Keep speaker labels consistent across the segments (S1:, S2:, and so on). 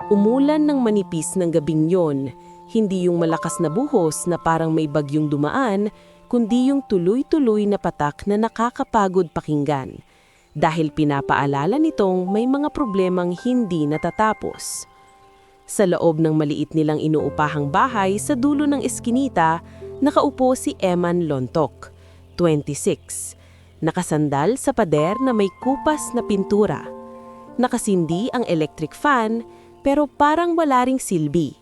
S1: Umulan ng manipis ng gabing yon, hindi yung malakas na buhos na parang may bagyong dumaan, kundi yung tuloy-tuloy na patak na nakakapagod pakinggan. Dahil pinapaalala nitong may mga problemang hindi natatapos. Sa loob ng maliit nilang inuupahang bahay sa dulo ng eskinita, nakaupo si Eman Lontok, 26. Nakasandal sa pader na may kupas na pintura. Nakasindi ang electric fan, pero parang wala ring silbi.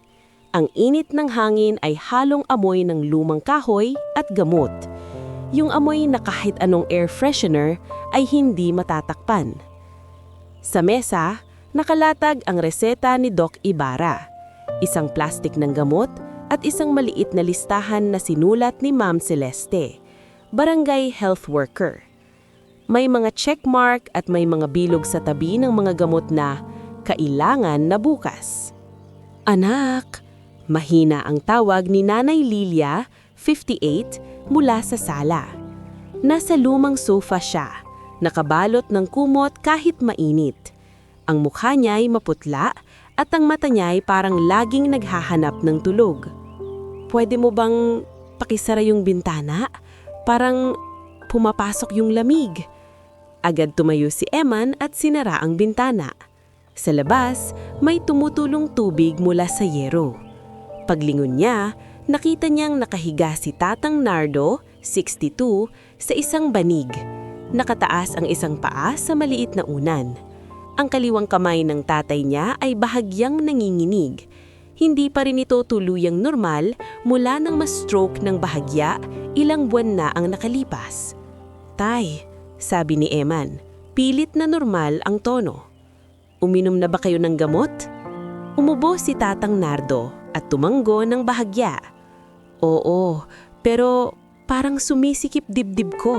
S1: Ang init ng hangin ay halong amoy ng lumang kahoy at gamot. Yung amoy na kahit anong air freshener ay hindi matatakpan. Sa mesa, nakalatag ang reseta ni Doc Ibarra. Isang plastik ng gamot at isang maliit na listahan na sinulat ni Ma'am Celeste, barangay health worker. May mga checkmark at may mga bilog sa tabi ng mga gamot na kailangan na bukas. Anak, mahina ang tawag ni Nanay Lilia, 58, mula sa sala. Nasa lumang sofa siya, nakabalot ng kumot kahit mainit. Ang mukha niya ay maputla at ang mata niya ay parang laging naghahanap ng tulog. Pwede mo bang pakisara yung bintana? Parang pumapasok yung lamig. Agad tumayo si Eman at sinara ang bintana. Sa labas, may tumutulong tubig mula sa yero. Paglingon niya, nakita niyang nakahiga si Tatang Nardo, 62, sa isang banig. Nakataas ang isang paa sa maliit na unan. Ang kaliwang kamay ng tatay niya ay bahagyang nanginginig. Hindi pa rin ito tuluyang normal mula nang ma-stroke ng bahagya, ilang buwan na ang nakalipas. "Tay," sabi ni Eman, pilit na normal ang tono. "Uminom na ba kayo ng gamot?" Umubo si Tatang Nardo at tumanggo ng bahagya. "Oo, pero parang sumisikip dibdib ko."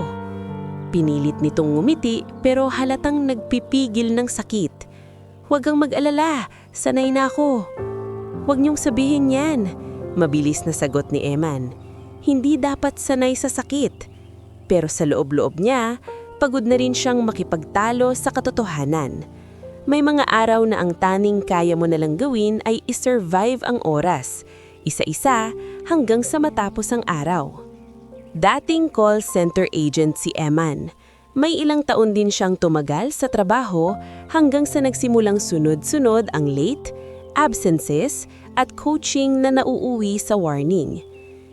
S1: Pinilit nitong ngumiti pero halatang nagpipigil ng sakit. "Huwag kang mag-alala, sanay na ako." "Huwag niyong sabihin yan," mabilis na sagot ni Eman. Hindi dapat sanay sa sakit. Pero sa loob-loob niya, pagod na rin siyang makipagtalo sa katotohanan. May mga araw na ang tanging kaya mo nalang gawin ay i-survive ang oras, isa-isa hanggang sa matapos ang araw. Dating call center agent si Eman. May ilang taon din siyang tumagal sa trabaho hanggang sa nagsimulang sunod-sunod ang late, absences at coaching na nauuwi sa warning.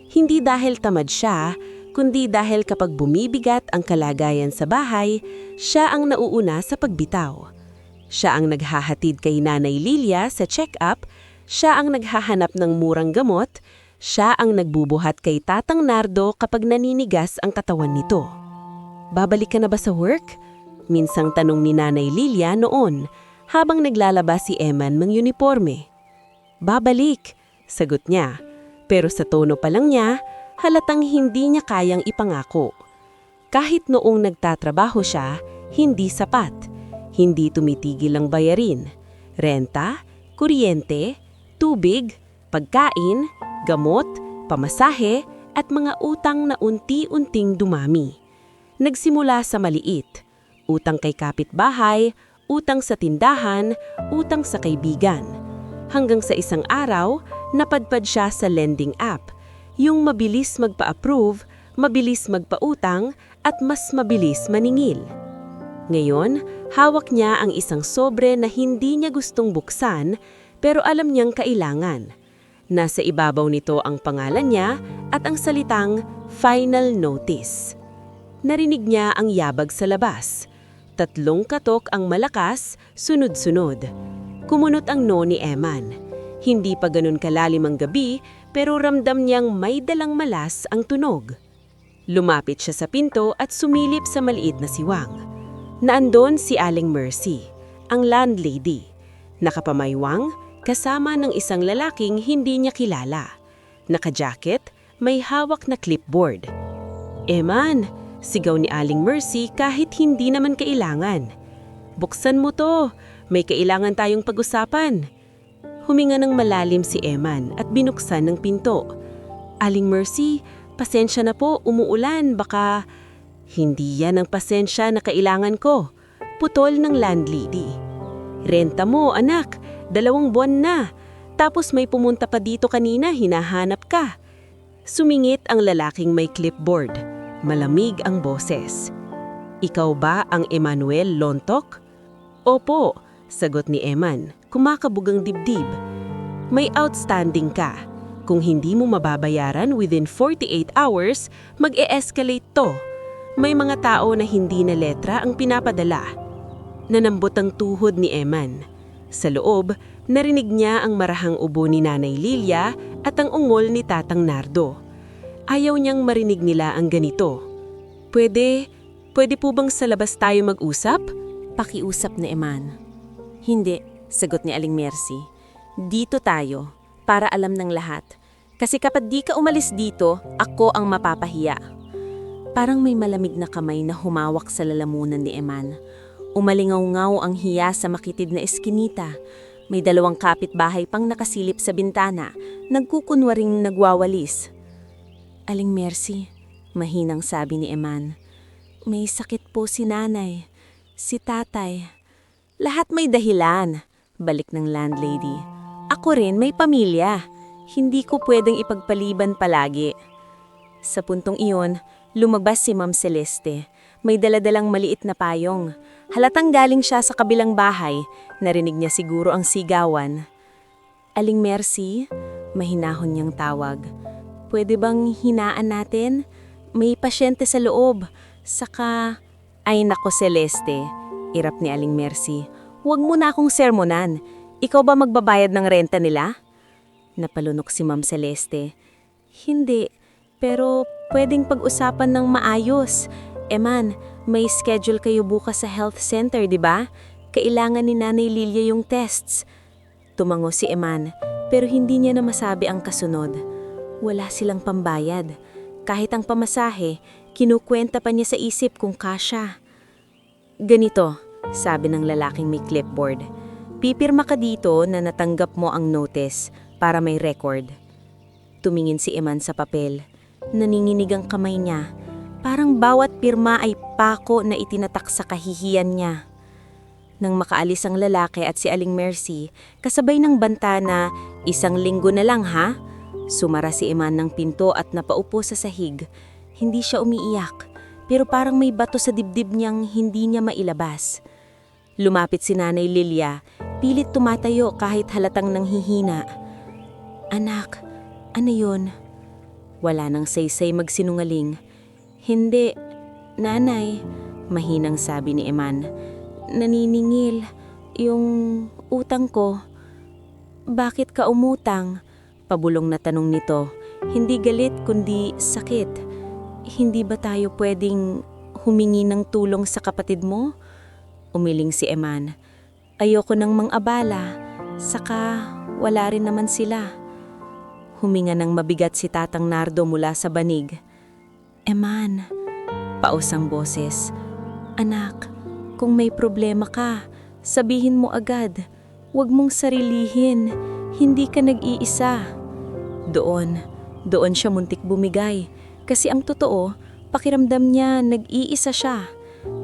S1: Hindi dahil tamad siya, kundi dahil kapag bumibigat ang kalagayan sa bahay, siya ang nauuna sa pagbitaw. Siya ang naghahatid kay Nanay Lilia sa check-up, siya ang naghahanap ng murang gamot, siya ang nagbubuhat kay Tatang Nardo kapag naninigas ang katawan nito. "Babalik ka na ba sa work?" minsang tanong ni Nanay Lilia noon, habang naglalabas si Eman ng uniforme. "Babalik," sagot niya, pero sa tono pa lang niya, halatang hindi niya kayang ipangako. Kahit noong nagtatrabaho siya, hindi sapat. Hindi tumitigil ang bayarin, renta, kuryente, tubig, pagkain, gamot, pamasahe, at mga utang na unti-unting dumami. Nagsimula sa maliit, utang kay kapitbahay, utang sa tindahan, utang sa kaibigan. Hanggang sa isang araw, napadpad siya sa lending app, yung mabilis magpa-approve, mabilis magpautang, at mas mabilis maningil. Ngayon, hawak niya ang isang sobre na hindi niya gustong buksan, pero alam niyang kailangan. Nasa ibabaw nito ang pangalan niya at ang salitang final notice. Narinig niya ang yabag sa labas. 3 katok ang malakas, sunod-sunod. Kumunot ang no ni Eman. Hindi pa ganun kalalim ang gabi, pero ramdam niyang may dalang malas ang tunog. Lumapit siya sa pinto at sumilip sa maliit na siwang. Naandon si Aling Mercy, ang landlady. Nakapamaywang, kasama ng isang lalaking hindi niya kilala. Naka-jacket, may hawak na clipboard. "Eman," sigaw ni Aling Mercy kahit hindi naman kailangan. "Buksan mo to, may kailangan tayong pag-usapan." Huminga ng malalim si Eman at binuksan ng pinto. "Aling Mercy, pasensya na po, umuulan, baka..." "Hindi yan ang pasensya na kailangan ko," putol ng landlady. "Renta mo, anak, 2 buwan na. Tapos may pumunta pa dito kanina, hinahanap ka. Sumingit ang lalaking may clipboard. Malamig ang boses. Ikaw ba ang Emmanuel Lontok? Opo, sagot ni Eman, kumakabugang dibdib. May outstanding ka. Kung hindi mo mababayaran within 48 hours, mag-e-escalate to. May mga tao na hindi na letra ang pinapadala. Nanambot ang tuhod ni Eman. Sa loob, narinig niya ang marahang ubo ni Nanay Lilia at ang ungol ni Tatang Nardo. Ayaw niyang marinig nila ang ganito. Pwede po bang sa labas tayo mag-usap?
S2: Pakiusap ni Eman. Hindi, sagot ni Aling Mercy. Dito tayo, para alam ng lahat. Kasi kapag di ka umalis dito, ako ang mapapahiya. Parang may malamig na kamay na humawak sa lalamunan ni Eman. Umalingaw-ngaw ang hiya sa makitid na eskinita. May 2 kapitbahay pang nakasilip sa bintana, nagkukunwaring nagwawalis. Aling Mercy, mahinang sabi ni Eman. May sakit po si nanay, si tatay. Lahat may dahilan, balik ng landlady. Ako rin may pamilya. Hindi ko pwedeng ipagpaliban palagi. Sa puntong iyon, lumabas si Ma'am Celeste. May daladalang maliit na payong. Halatang galing siya sa kabilang bahay. Narinig niya siguro ang sigawan. Aling Mercy, mahinahon niyang tawag. Pwede bang hinaan natin? May pasyente sa loob. Saka, ay nako Celeste, irap ni Aling Mercy. Huwag mo na akong sermonan. Ikaw ba magbabayad ng renta nila? Napalunok si Ma'am Celeste. Hindi, pero pwedeng pag-usapan ng maayos. Eman, may schedule kayo bukas sa health center, di ba? Kailangan ni Nanay Lilia yung tests. Tumango si Eman, pero hindi niya na masabi ang kasunod. Wala silang pambayad. Kahit ang pamasahe, kinukwenta pa niya sa isip kung kasya. Ganito, sabi ng lalaking may clipboard. Pipirma ka dito na natanggap mo ang notice para may record. Tumingin si Eman sa papel. Naninginig ang kamay niya. Parang bawat pirma ay pako na itinatak sa kahihiyan niya. Nang makaalis ang lalaki at si Aling Mercy, kasabay ng banta na, 1 linggo na lang ha? Sumara si Eman ng pinto at napaupo sa sahig. Hindi siya umiiyak, pero parang may bato sa dibdib niyang hindi niya mailabas. Lumapit si Nanay Lilia, pilit tumatayo kahit halatang nanghihina. Anak, ano yun? Wala nang saysay magsinungaling. Hindi, Nanay, mahinang sabi ni Eman. Naniningil, yung utang ko. Bakit ka umutang? Pabulong na tanong nito. Hindi galit kundi sakit. Hindi ba tayo pwedeng humingi ng tulong sa kapatid mo? Umiling si Eman. Ayoko nang mang-abala, saka wala rin naman sila. Huminga ng mabigat si Tatang Nardo mula sa banig. Eman, pausang boses. Anak, kung may problema ka, sabihin mo agad. Huwag mong sarilihin, hindi ka nag-iisa. Doon siya muntik bumigay. Kasi ang totoo, pakiramdam niya nag-iisa siya.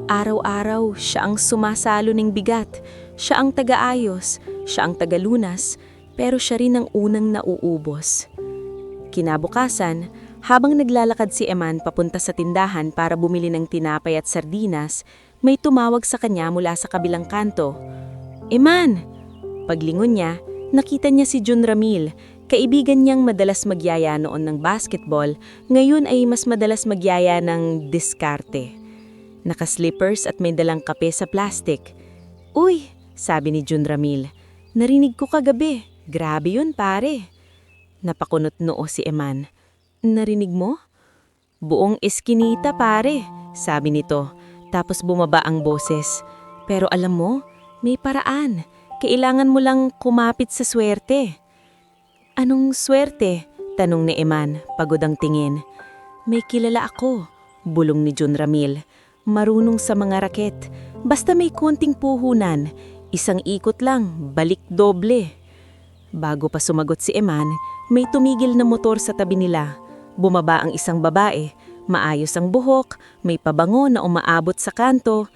S2: Araw-araw, siya ang sumasalo ng bigat. Siya ang taga-ayos, siya ang taga-lunas, pero siya rin ang unang nauubos. Kinabukasan, habang naglalakad si Eman papunta sa tindahan para bumili ng tinapay at sardinas, may tumawag sa kanya mula sa kabilang kanto. Eman! Paglingon niya, nakita niya si Jun Ramil, kaibigan niyang madalas magyaya noon ng basketball, ngayon ay mas madalas magyaya ng diskarte. Naka-slippers at may dalang kape sa plastic. Uy! Sabi ni Jun Ramil, narinig ko kagabi, grabe yun pare. Napakunot noo si Eman. Narinig mo? Buong eskinita pare, sabi nito, tapos bumaba ang boses. Pero alam mo, may paraan, kailangan mo lang kumapit sa swerte. Anong swerte? Tanong ni Eman, pagod ang tingin. May kilala ako, bulong ni Jun Ramil. Marunong sa mga raket, basta may konting puhunan, 1 ikot lang, balik doble. Bago pa sumagot si Eman, may tumigil na motor sa tabi nila. Bumaba ang isang babae, maayos ang buhok, may pabango na umaabot sa kanto.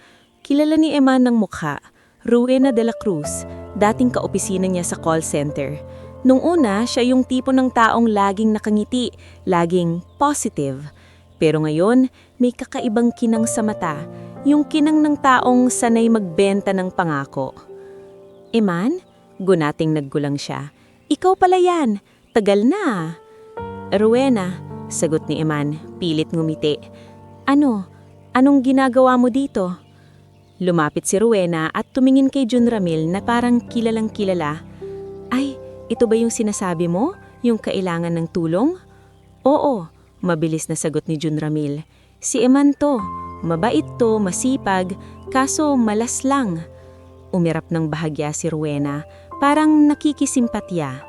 S2: Kilala ni Eman ng mukha, Rowena de la Cruz, dating kaopisina niya sa call center. Nung una, siya yung tipo ng taong laging nakangiti, laging positive. Pero ngayon, may kakaibang kinang sa mata, yung kinang ng taong sanay magbenta ng pangako. Eman? Gunating naggulang siya. Ikaw pala yan, tagal na. Rowena, sagot ni Eman, pilit ngumiti. Ano? Anong ginagawa mo dito? Lumapit si Rowena at tumingin kay Jun Ramil na parang kilalang kilala. Ay, ito ba yung sinasabi mo? Yung kailangan ng tulong? Oo, mabilis na sagot ni Jun Ramil. Si Eman to, mabait to, masipag, kaso malas lang. Umirap ng bahagya si Rowena, parang nakikisimpatya.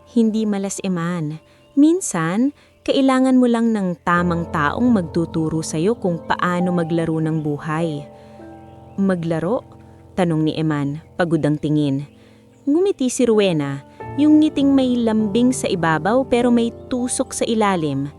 S2: Hindi malas Eman. Minsan, kailangan mo lang ng tamang taong magtuturo sa'yo kung paano maglaro ng buhay. Maglaro? Tanong ni Eman, pagod ang tingin. Ngumiti si Rowena, yung ngiting may lambing sa ibabaw pero may tusok sa ilalim.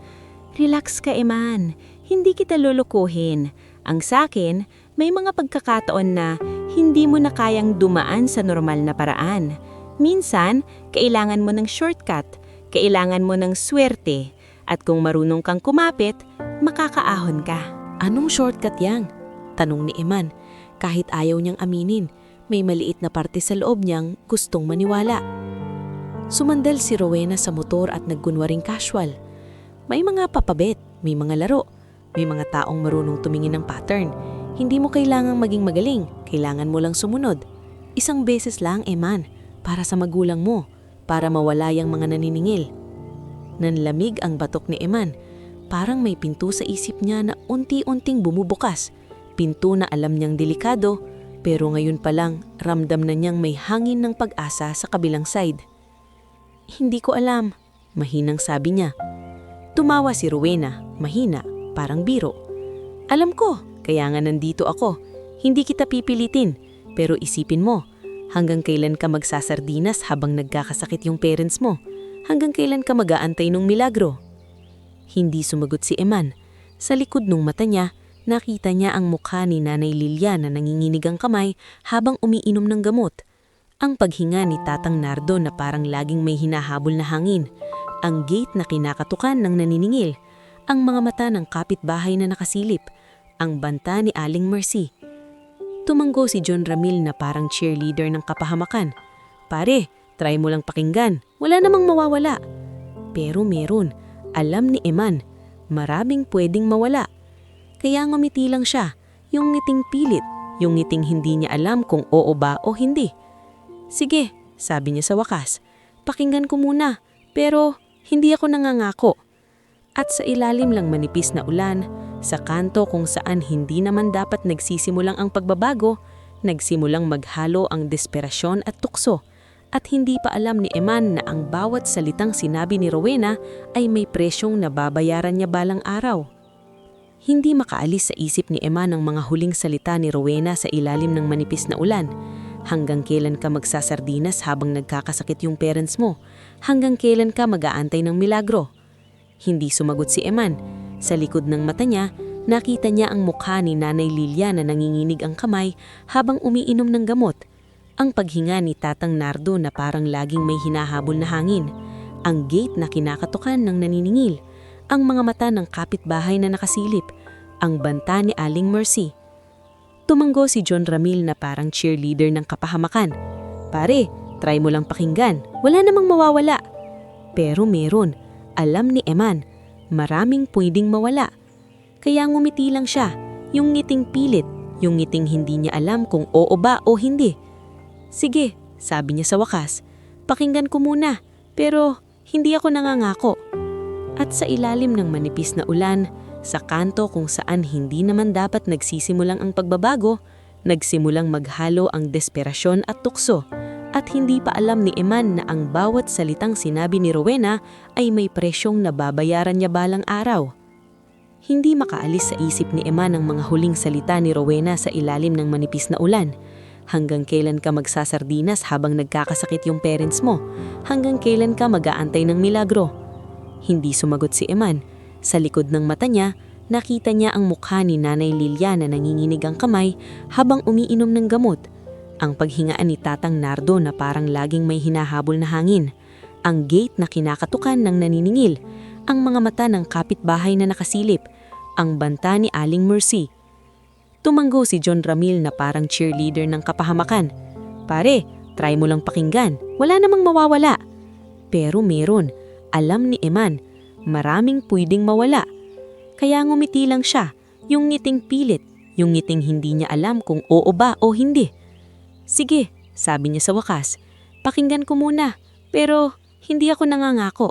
S2: Relax ka Eman, hindi kita lulukuhin. Ang sakin, may mga pagkakataon na hindi mo na kayang dumaan sa normal na paraan. Minsan, kailangan mo ng shortcut, kailangan mo ng swerte, at kung marunong kang kumapit, makakaahon ka.
S1: Anong shortcut yang? Tanong ni Eman. Kahit ayaw niyang aminin, may maliit na parte sa loob niyang gustong maniwala. Sumandal si Rowena sa motor at nagkunwaring casual. May mga papabet, may mga laro, may mga taong marunong tumingin ng pattern. Hindi mo kailangang maging magaling, kailangan mo lang sumunod. Isang beses lang, Eman, para sa magulang mo, para mawala yung mga naniningil. Nanlamig ang batok ni Eman. Parang may pinto sa isip niya na unti-unting bumubukas. Pinto na alam niyang delikado, pero ngayon pa lang ramdam na niyang may hangin ng pag-asa sa kabilang side. Hindi ko alam, mahinang sabi niya. Tumawa si Rowena, mahina, parang biro. Alam ko, kaya nga nandito ako. Hindi kita pipilitin, pero isipin mo, hanggang kailan ka magsasardinas habang nagkakasakit yung parents mo? Hanggang kailan ka mag-aantay ng milagro? Hindi sumagot si Eman. Sa likod ng mata niya, nakita niya ang mukha ni Nanay Lilian na nanginginig ang kamay habang umiinom ng gamot. Ang paghinga ni Tatang Nardo na parang laging may hinahabol na hangin. Ang gate na kinakatukan ng naniningil. Ang mga mata ng kapitbahay na nakasilip. Ang banta ni Aling Mercy. Tumanggo si John Ramil na parang cheerleader ng kapahamakan. Pare, try mo lang pakinggan. Wala namang mawawala. Pero meron. Alam ni Eman. Maraming pwedeng mawala. Kaya ngumiti lang siya, yung ngiting pilit, yung ngiting hindi niya alam kung oo ba o hindi. Sige, sabi niya sa wakas, pakinggan ko muna, pero hindi ako nangangako. At sa ilalim lang manipis na ulan, sa kanto kung saan hindi naman dapat nagsisimulang ang pagbabago, nagsimulang maghalo ang desperasyon at tukso. At hindi pa alam ni Eman na ang bawat salitang sinabi ni Rowena ay may presyong nababayaran niya balang araw. Hindi makaalis sa isip ni Eman ang mga huling salita ni Rowena sa ilalim ng manipis na ulan. Hanggang kailan ka magsasardinas habang nagkakasakit yung parents mo? Hanggang kailan ka mag-aantay ng milagro? Hindi sumagot si Eman. Sa likod ng mata niya, nakita niya ang mukha ni Nanay Lilia na nanginginig ang kamay habang umiinom ng gamot. Ang paghinga ni Tatang Nardo na parang laging may hinahabol na hangin. Ang gate na kinakatukan ng naniningil. Ang mga mata ng kapitbahay na nakasilip, ang banta ni Aling Mercy. Tumanggo si John Ramil na parang cheerleader ng kapahamakan. Pare, try mo lang pakinggan, wala namang mawawala. Pero meron, alam ni Eman, maraming pwedeng mawala. Kaya ngumiti lang siya, yung ngiting pilit, yung ngiting hindi niya alam kung oo ba o hindi. Sige, sabi niya sa wakas, pakinggan ko muna, pero hindi ako nangangako. At sa ilalim ng manipis na ulan, sa kanto kung saan hindi naman dapat nagsisimulang ang pagbabago, nagsimulang maghalo ang desperasyon at tukso. At hindi pa alam ni Eman na ang bawat salitang sinabi ni Rowena ay may presyong nababayaran niya balang araw. Hindi makaalis sa isip ni Eman ang mga huling salita ni Rowena sa ilalim ng manipis na ulan. Hanggang kailan ka magsasardinas habang nagkakasakit yung parents mo? Hanggang kailan ka mag-aantay ng milagro? Hindi sumagot si Eman. Sa likod ng mata niya, nakita niya ang mukha ni Nanay Lilia na nanginginig ang kamay habang umiinom ng gamot.
S2: Ang paghingaan ni Tatang Nardo na parang laging may hinahabol na hangin. Ang gate na kinakatukan ng naniningil. Ang mga mata ng kapitbahay na nakasilip. Ang banta ni Aling Mercy. Tumanggo si John Ramil na parang cheerleader ng kapahamakan. Pare, try mo lang pakinggan. Wala namang mawawala. Pero meron. Alam ni Eman. Maraming pwedeng mawala. Kaya ngumiti lang siya. Yung ngiting pilit. Yung ngiting hindi niya alam kung oo ba o hindi. Sige, sabi niya sa wakas. Pakinggan ko muna. Pero hindi ako nangangako.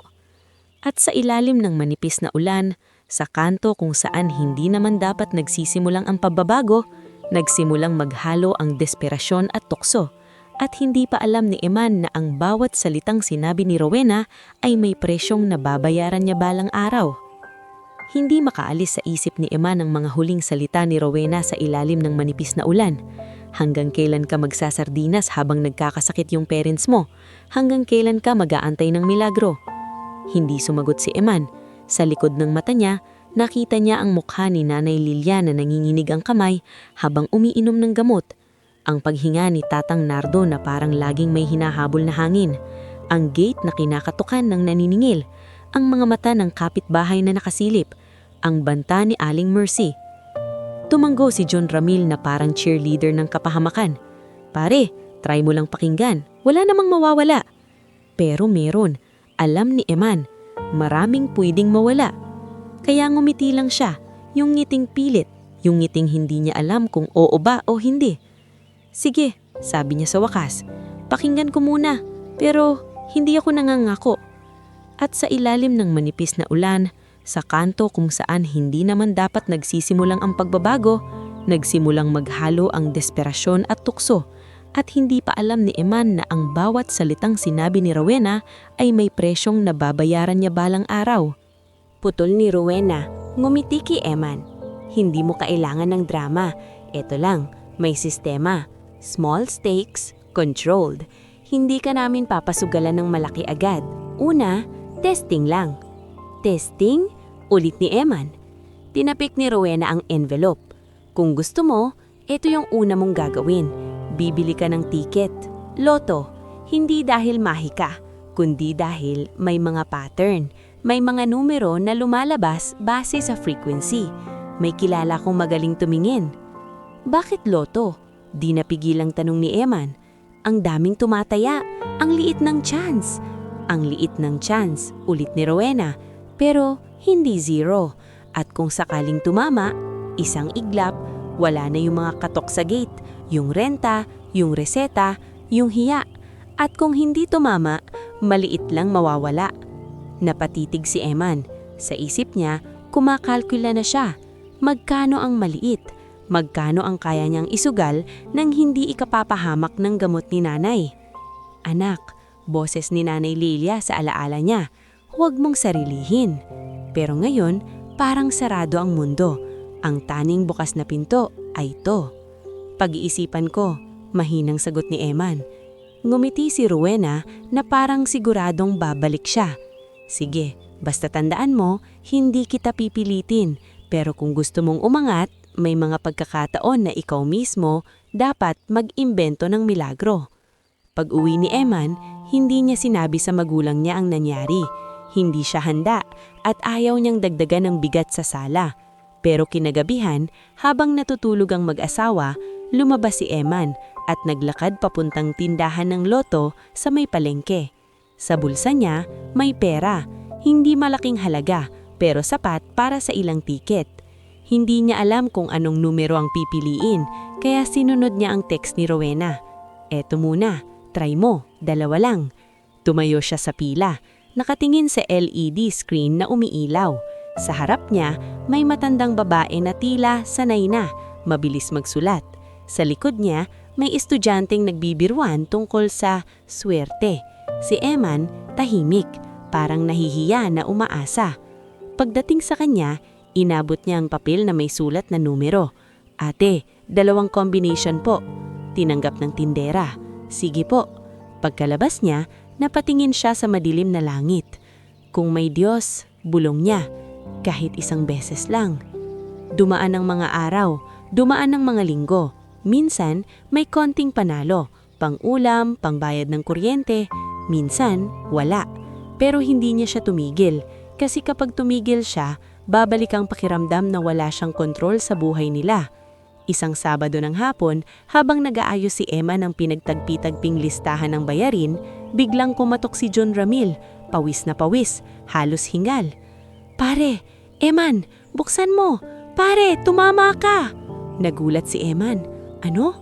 S2: At sa ilalim ng manipis na ulan, sa kanto kung saan hindi naman dapat nagsisimulang ang pagbabago, nagsimulang maghalo ang desperasyon at tukso. At hindi pa alam ni Eman na ang bawat salitang sinabi ni Rowena ay may presyong nababayaran niya balang araw. Hindi makaalis sa isip ni Eman ang mga huling salita ni Rowena sa ilalim ng manipis na ulan. Hanggang kailan ka magsasardinas habang nagkakasakit yung parents mo? Hanggang kailan ka mag-aantay ng milagro? Hindi sumagot si Eman. Sa likod ng mata niya, nakita niya ang mukha ni Nanay Lilia na nanginginig ang kamay habang umiinom ng gamot. Ang paghinga ni Tatang Nardo na parang laging may hinahabol na hangin. Ang gate na kinakatukan ng naniningil. Ang mga mata ng kapitbahay na nakasilip. Ang banta ni Aling Mercy. Tumanggo si John Ramil na parang cheerleader ng kapahamakan. Pare, try mo lang pakinggan. Wala namang mawawala. Pero meron. Alam ni Eman. Maraming pwedeng mawala. Kaya ngumiti lang siya. Yung ngiting pilit. Yung ngiting hindi niya alam kung oo ba o hindi. Sige, sabi niya sa wakas. Pakinggan ko muna. Pero hindi ako nangangako. At sa ilalim ng manipis na ulan, sa kanto kung saan hindi naman dapat nagsisimulang ang pagbabago, nagsimulang maghalo ang desperasyon at tukso, at hindi pa alam ni Eman na ang bawat salitang sinabi ni Rowena ay may presyong nababayaran niya balang araw. Putol ni Rowena, ngumiti kay Eman. Hindi mo kailangan ng drama. Ito lang, may sistema. Small stakes, controlled. Hindi ka namin papasugalan ng malaki agad. Una, testing lang. Testing? Ulit ni Eman. Tinapik ni Rowena ang envelope. Kung gusto mo, ito yung una mong gagawin. Bibili ka ng ticket. Loto. Hindi dahil mahika, kundi dahil may mga pattern. May mga numero na lumalabas base sa frequency. May kilala kong magaling tumingin. Bakit loto? Di napigilang tanong ni Eman. Ang daming tumataya. Ang liit ng chance. Ang liit ng chance, ulit ni Rowena. Pero hindi zero. At kung sakaling tumama, isang iglap, wala na yung mga katok sa gate, yung renta, yung reseta, yung hiya. At kung hindi tumama, maliit lang mawawala. Napatitig si Eman. Sa isip niya, kumakalkula na siya. Magkano ang maliit? Magkano ang kaya niyang isugal nang hindi ikapapahamak ng gamot ni nanay? Anak, boses ni Nanay Lilia sa alaala niya. Huwag mong sarilihin. Pero ngayon, parang sarado ang mundo. Ang taning bukas na pinto ay ito. Pag-iisipan ko, mahinang sagot ni Eman. Ngumiti si Rowena na parang siguradong babalik siya. Sige, basta tandaan mo, hindi kita pipilitin. Pero kung gusto mong umangat, may mga pagkakataon na ikaw mismo dapat mag-imbento ng milagro. Pag-uwi ni Eman, hindi niya sinabi sa magulang niya ang nangyari. Hindi siya handa at ayaw niyang dagdagan ng bigat sa sala. Pero kinagabihan, habang natutulog ang mag-asawa, lumabas si Eman at naglakad papuntang tindahan ng loto sa may palengke. Sa bulsa niya, may pera. Hindi malaking halaga, pero sapat para sa ilang tiket. Hindi niya alam kung anong numero ang pipiliin, kaya sinunod niya ang text ni Rowena. Eto muna, try mo, 2 lang. Tumayo siya sa pila. Nakatingin sa LED screen na umiilaw. Sa harap niya, may matandang babae na tila sanay na, mabilis magsulat. Sa likod niya, may estudyanteng nagbibiruan tungkol sa swerte. Si Eman, tahimik, parang nahihiya na umaasa. Pagdating sa kanya, inabot niya ang papel na may sulat na numero. Ate, 2 combination po. Tinanggap ng tindera. Sige po. Pagkalabas niya, napatingin siya sa madilim na langit. Kung may Diyos, bulong niya. Kahit 1 beses lang. Dumaan ang mga araw, dumaan ang mga linggo. Minsan, may konting panalo, pang-ulam, pangbayad ng kuryente. Minsan, wala. Pero hindi niya siya tumigil. Kasi kapag tumigil siya, babalik ang pakiramdam na wala siyang kontrol sa buhay nila. Isang Sabado ng hapon, habang nag-aayos si Emma ng pinagtagpi-tagping listahan ng bayarin, biglang kumatok si John Ramil, pawis na pawis, halos hingal. "Pare, Eman, buksan mo! Pare, tumama ka!" Nagulat si Eman. "Ano?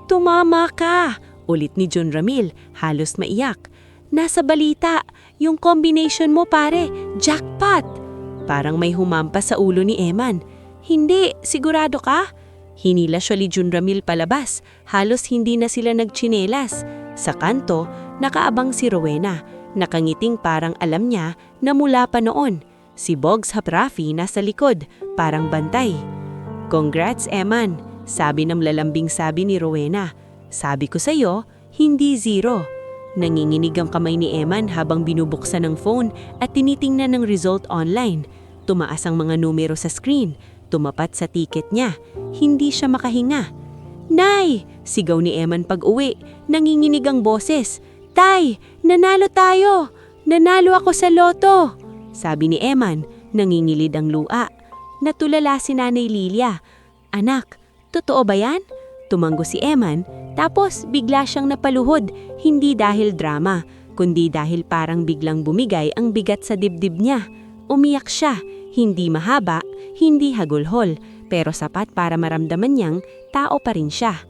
S2: Tumama ka!" Ulit ni John Ramil, halos maiyak. "Nasa balita, yung combination mo pare, jackpot!" Parang may humampas sa ulo ni Eman. "Hindi, sigurado ka?" Hinila siya ni John Ramil palabas, halos hindi na sila nagtsinelas. Sa kanto, nakaabang si Rowena, nakangiting parang alam niya na mula pa noon. Si Bogs Haprafi nasa likod, parang bantay. "Congrats, Eman," sabi ng lalambing sabi ni Rowena. "Sabi ko sa'yo, hindi zero." Nanginginig ang kamay ni Eman habang binubuksan ng phone at tinitingnan ng result online. Tumaas ang mga numero sa screen, tumapat sa ticket niya. Hindi siya makahinga. "Nay!" sigaw ni Eman pag-uwi. Nanginginig ang boses. "Tay! Nanalo tayo! Nanalo ako sa loto!" Sabi ni Eman, nangingilid ang luha. Natulala si Nanay Lilia. "Anak, totoo ba yan?" Tumanggo si Eman, tapos bigla siyang napaluhod, hindi dahil drama, kundi dahil parang biglang bumigay ang bigat sa dibdib niya. Umiyak siya, hindi mahaba, hindi hagulhol, pero sapat para maramdaman niyang tao pa rin siya.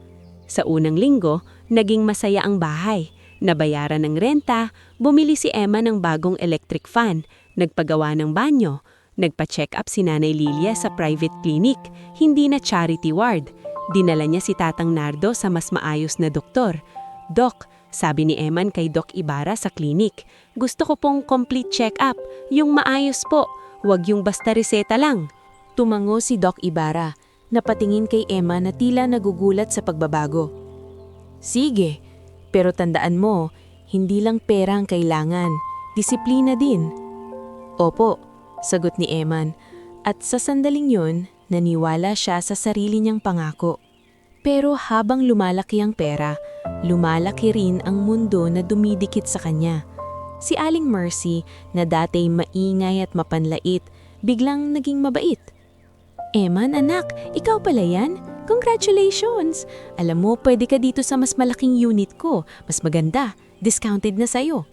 S2: Sa unang linggo, naging masaya ang bahay. Nabayaran ng renta, bumili si Emma ng bagong electric fan, nagpagawa ng banyo, nagpa-check up si Nanay Lilia sa private clinic, hindi na charity ward. Dinala niya si Tatang Nardo sa mas maayos na doktor. "Doc," sabi ni Eman kay Doc Ibarra sa clinic, "gusto ko pong complete check-up, yung maayos po, wag yung basta reseta lang." Tumango si Doc Ibarra, napatingin kay Emma na tila nagugulat sa pagbabago. "Sige, pero tandaan mo, hindi lang pera ang kailangan, disiplina din." "Opo," sagot ni Eman, at sa sandaling yun, naniwala siya sa sarili niyang pangako. Pero habang lumalaki ang pera, lumalaki rin ang mundo na dumidikit sa kanya. Si Aling Mercy, na dati maingay at mapanlait, biglang naging mabait. "Eman anak, ikaw pala yan? Congratulations! Alam mo, pwede ka dito sa mas malaking unit ko, mas maganda, discounted na sa'yo."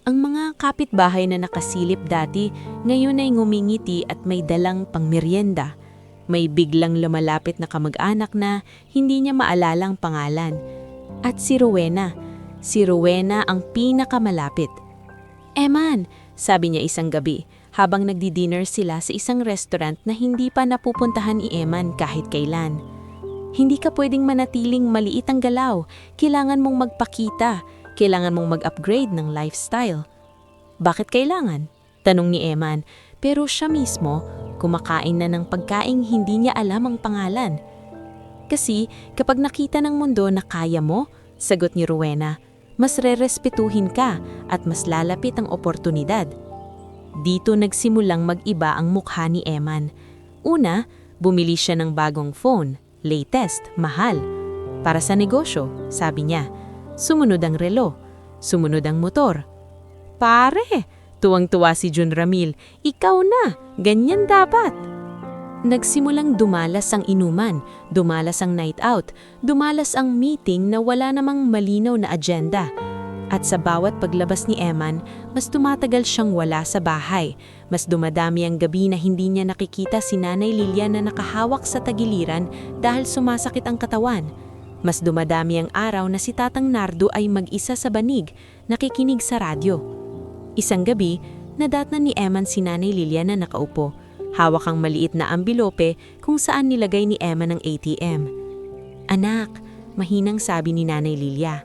S2: Ang mga kapitbahay na nakasilip dati, ngayon ay ngumingiti at may dalang pangmeryenda. May biglang lumalapit na kamag-anak na hindi niya maalalang pangalan. At si Rowena ang pinakamalapit. "Eman," sabi niya isang gabi, habang nagdi-dinner sila sa isang restaurant na hindi pa napupuntahan ni Eman kahit kailan. "Hindi ka pwedeng manatiling maliit ang galaw, kailangan mong magpakita. Kailangan mong mag-upgrade ng lifestyle." "Bakit kailangan?" tanong ni Eman, pero siya mismo kumakain na ng pagkaing hindi niya alam ang pangalan. "Kasi kapag nakita ng mundo na kaya mo," sagot ni Rowena, "mas rerespetuhin ka at mas lalapit ang oportunidad." Dito nagsimulang mag-iba ang mukha ni Eman. Una, bumili siya ng bagong phone, latest, mahal. Para sa negosyo, sabi niya. Sumunod ang relo. Sumunod ang motor. "Pare!" tuwang-tuwa si John Ramil. "Ikaw na! Ganyan dapat!" Nagsimulang dumalas ang inuman, dumalas ang night out, dumalas ang meeting na wala namang malinaw na agenda. At sa bawat paglabas ni Eman, mas tumatagal siyang wala sa bahay. Mas dumadami ang gabi na hindi niya nakikita si Nanay Lilia na nakahawak sa tagiliran dahil sumasakit ang katawan. Mas dumadami ang araw na si Tatang Nardo ay mag-isa sa banig, nakikinig sa radyo. Isang gabi, nadatnan ni Eman si Nanay Lilia na nakaupo. Hawak ang maliit na ambilope kung saan nilagay ni Eman ang ATM. "Anak," mahinang sabi ni Nanay Lilia,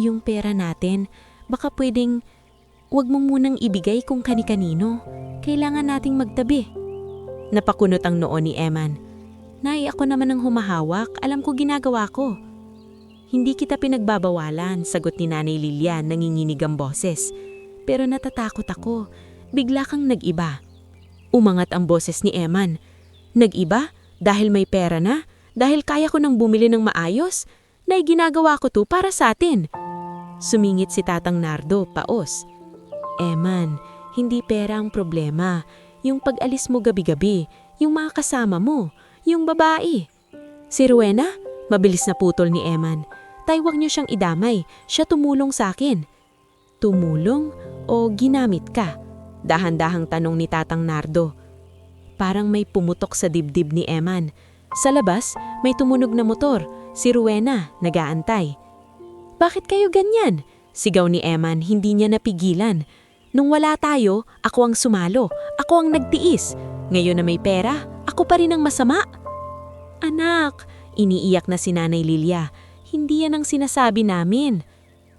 S2: "yung pera natin, baka pwedeng wag mo munang ibigay kung kani-kanino. Kailangan nating magtabi." Napakunot ang noo ni Eman. "Nay, ako naman ang humahawak. Alam ko ginagawa ko." "Hindi kita pinagbabawalan," sagot ni Nanay Lilia, nanginginig ang boses. "Pero natatakot ako. Bigla kang nag-iba." Umangat ang boses ni Eman. "Nag-iba? Dahil may pera na? dahil kaya ko nang bumili ng maayos, na ginagawa ko to para sa atin. Sumingit si Tatang Nardo, paos. Eman, hindi pera ang problema. Yung pag-alis mo gabi-gabi, yung mga kasama mo, yung babae. Si Rowena, mabilis na putol ni Eman. Tay, wag niyo siyang idamay, siya tumulong sa akin. Tumulong o ginamit ka? Dahan-dahang tanong ni Tatang Nardo. Parang may pumutok sa dibdib ni Eman. Sa labas, may tumunog na motor. Si Rowena, nag-aantay. Bakit kayo ganyan? Sigaw ni Eman, hindi niya napigilan. Nung wala tayo, ako ang sumalo. Ako ang nagtiis. Ngayon na may pera, ako pa rin ang masama. Anak, iniiyak na si Nanay Lilia. Hindi yan ang sinasabi namin.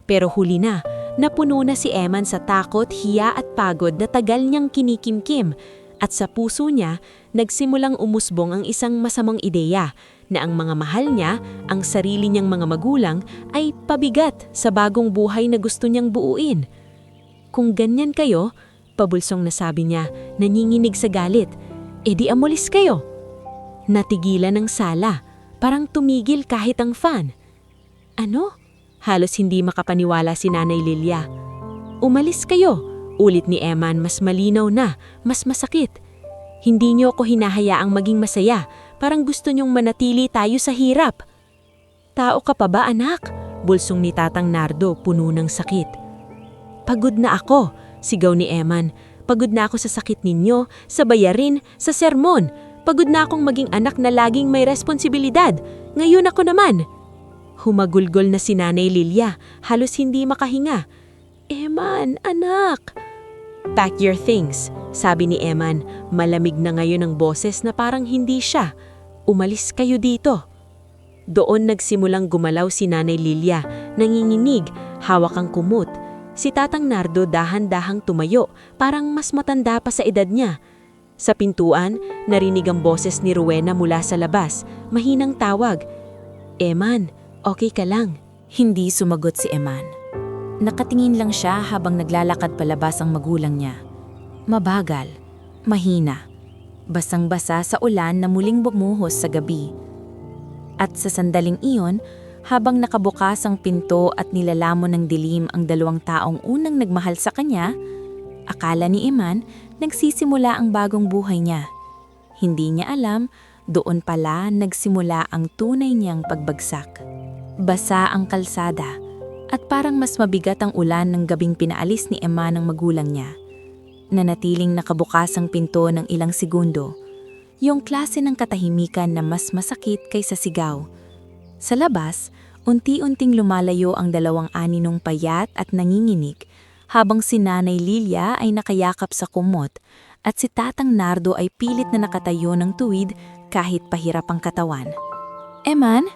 S2: Pero huli na, napuno na si Eman sa takot, hiya at pagod na tagal niyang kinikimkim. At sa puso niya, nagsimulang umusbong ang isang masamang ideya na ang mga mahal niya, ang sarili niyang mga magulang, ay pabigat sa bagong buhay na gusto niyang buuin. Kung ganyan kayo, pabulsong nasabi niya, nanginginig sa galit, edi amulis kayo. Natigilan ng sala, parang tumigil kahit ang fan. Ano? Halos hindi makapaniwala si Nanay Lilia. Umalis kayo. Ulit ni Eman, mas malinaw na, mas masakit. Hindi niyo ako hinahayaang maging masaya, parang gusto niyong manatili tayo sa hirap. Tao ka pa ba, anak? Bulsong ni Tatang Nardo, puno ng sakit. Pagod na ako, sigaw ni Eman. Pagod na ako sa sakit ninyo, sa bayarin, sa sermon. Pagod na akong maging anak na laging may responsibilidad. Ngayon ako naman. Humagulgol na si Nanay Lilia, halos hindi makahinga. Eman, anak! Pack your things, sabi ni Eman. Malamig na ngayon ang boses na parang hindi siya. Umalis kayo dito. Doon nagsimulang gumalaw si Nanay Lilia, nanginginig, hawak ang kumot. Si Tatang Nardo dahan-dahang tumayo, parang mas matanda pa sa edad niya. Sa pintuan, narinig ang boses ni Rowena mula sa labas, mahinang tawag. Eman, okay ka lang? Hindi sumagot si Eman. Nakatingin lang siya habang naglalakad palabas ang magulang niya. Mabagal, mahina, basang-basa sa ulan na muling bumuhos sa gabi. At sa sandaling iyon, habang nakabukas ang pinto at nilalamon ng dilim ang dalawang taong unang nagmahal sa kanya, akala ni Eman nagsisimula ang bagong buhay niya. Hindi niya alam, doon pala nagsimula ang tunay niyang pagbagsak. Basa ang kalsada. At parang mas mabigat ang ulan ng gabing pinaalis ni Eman ng magulang niya. Nanatiling nakabukas ang pinto ng ilang segundo. Yung klase ng katahimikan na mas masakit kaysa sigaw. Sa labas, unti-unting lumalayo ang dalawang aninong payat at nanginginig, habang si Nanay Lilia ay nakayakap sa kumot at si Tatang Nardo ay pilit na nakatayo ng tuwid kahit pahirap ang katawan. Eman?